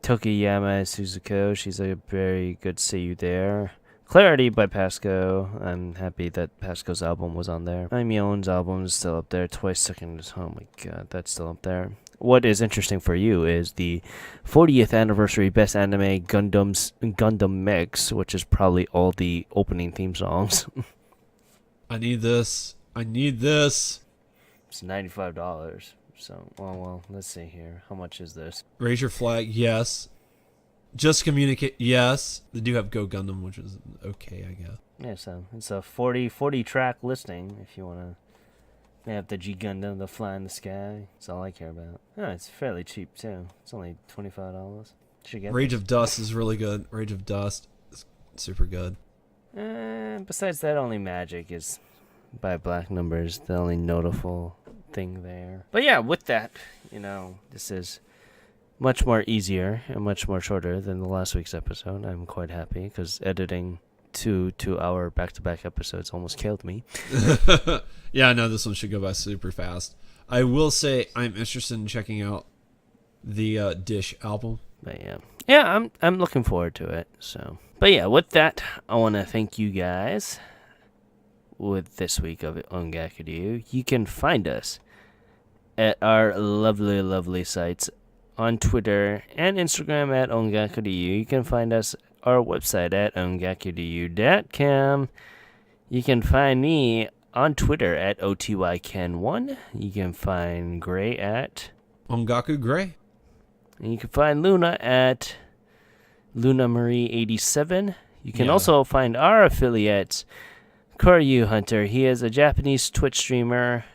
Tokiyama Suzuko. She's a very good seiyuu there. Clarity by Pasco. I'm happy that Pasco's album was on there. Aimyon's album is still up there. Twice Second. Oh my god, that's still up there. What is interesting for you is the 40th anniversary Best Anime Gundam Mix, which is probably all the opening theme songs. I need this. It's It's $95. So, well, let's see here. How much is this? Raise your flag, yes. Just communicate, yes. They do have Go Gundam, which is okay, I guess. Yeah, so it's a 40 track listing if you want to. They have the G Gundam, the fly in the sky. That's all I care about. Oh, it's fairly cheap too. It's only $25. Should get Rage this. of Dust is really good. Rage of Dust is super good. Besides that, only Magic is by Black Numbers, the only notable thing there. But yeah, with that, you know, this is much more easier and much more shorter than the last week's episode. I'm quite happy because editing 2-hour back-to-back episodes almost killed me. Yeah, I know this one should go by super fast. I will say I'm interested in checking out the Dish album. But yeah, I'm looking forward to it. So, but yeah, with that, I want to thank you guys with this week of Ongaku. You can find us at our lovely sites on Twitter and Instagram at Ongaku. You can find us our website at ongaku.com. You can find me on Twitter at OTYCan1. You can find Gray at Ongaku Gray. And you can find Luna at LunaMarie87. You can also find our affiliate, Koryu Hunter. He is a Japanese Twitch streamer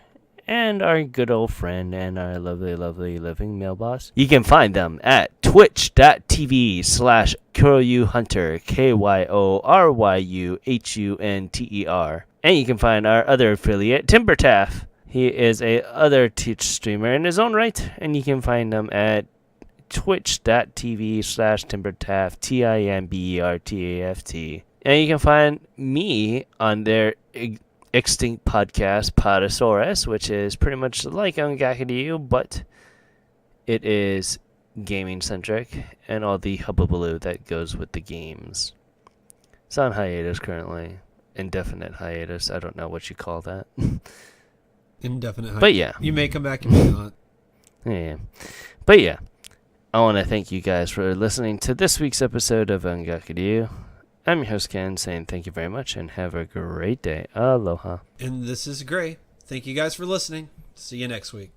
and our good old friend and our lovely living mail boss. You can find them at twitch.tv/KoryuHunter, KYORYUHUNTER. And you can find our other affiliate, Timbertaff. He is a other Twitch streamer in his own right, and you can find him at twitch.tv/Timbertaft, TIMBERTAFT. And you can find me on their extinct podcast, Podosaurus, which is pretty much like Ongaku, but it is gaming-centric and all the hubbubaloo that goes with the games. It's on hiatus currently. Indefinite hiatus. I don't know what you call that. Indefinite hiatus. But yeah. You may come back, you may not. Yeah. But yeah. I want to thank you guys for listening to this week's episode of Ongaku. I'm your host, Ken, saying thank you very much and have a great day. Aloha. And this is Gray. Thank you guys for listening. See you next week.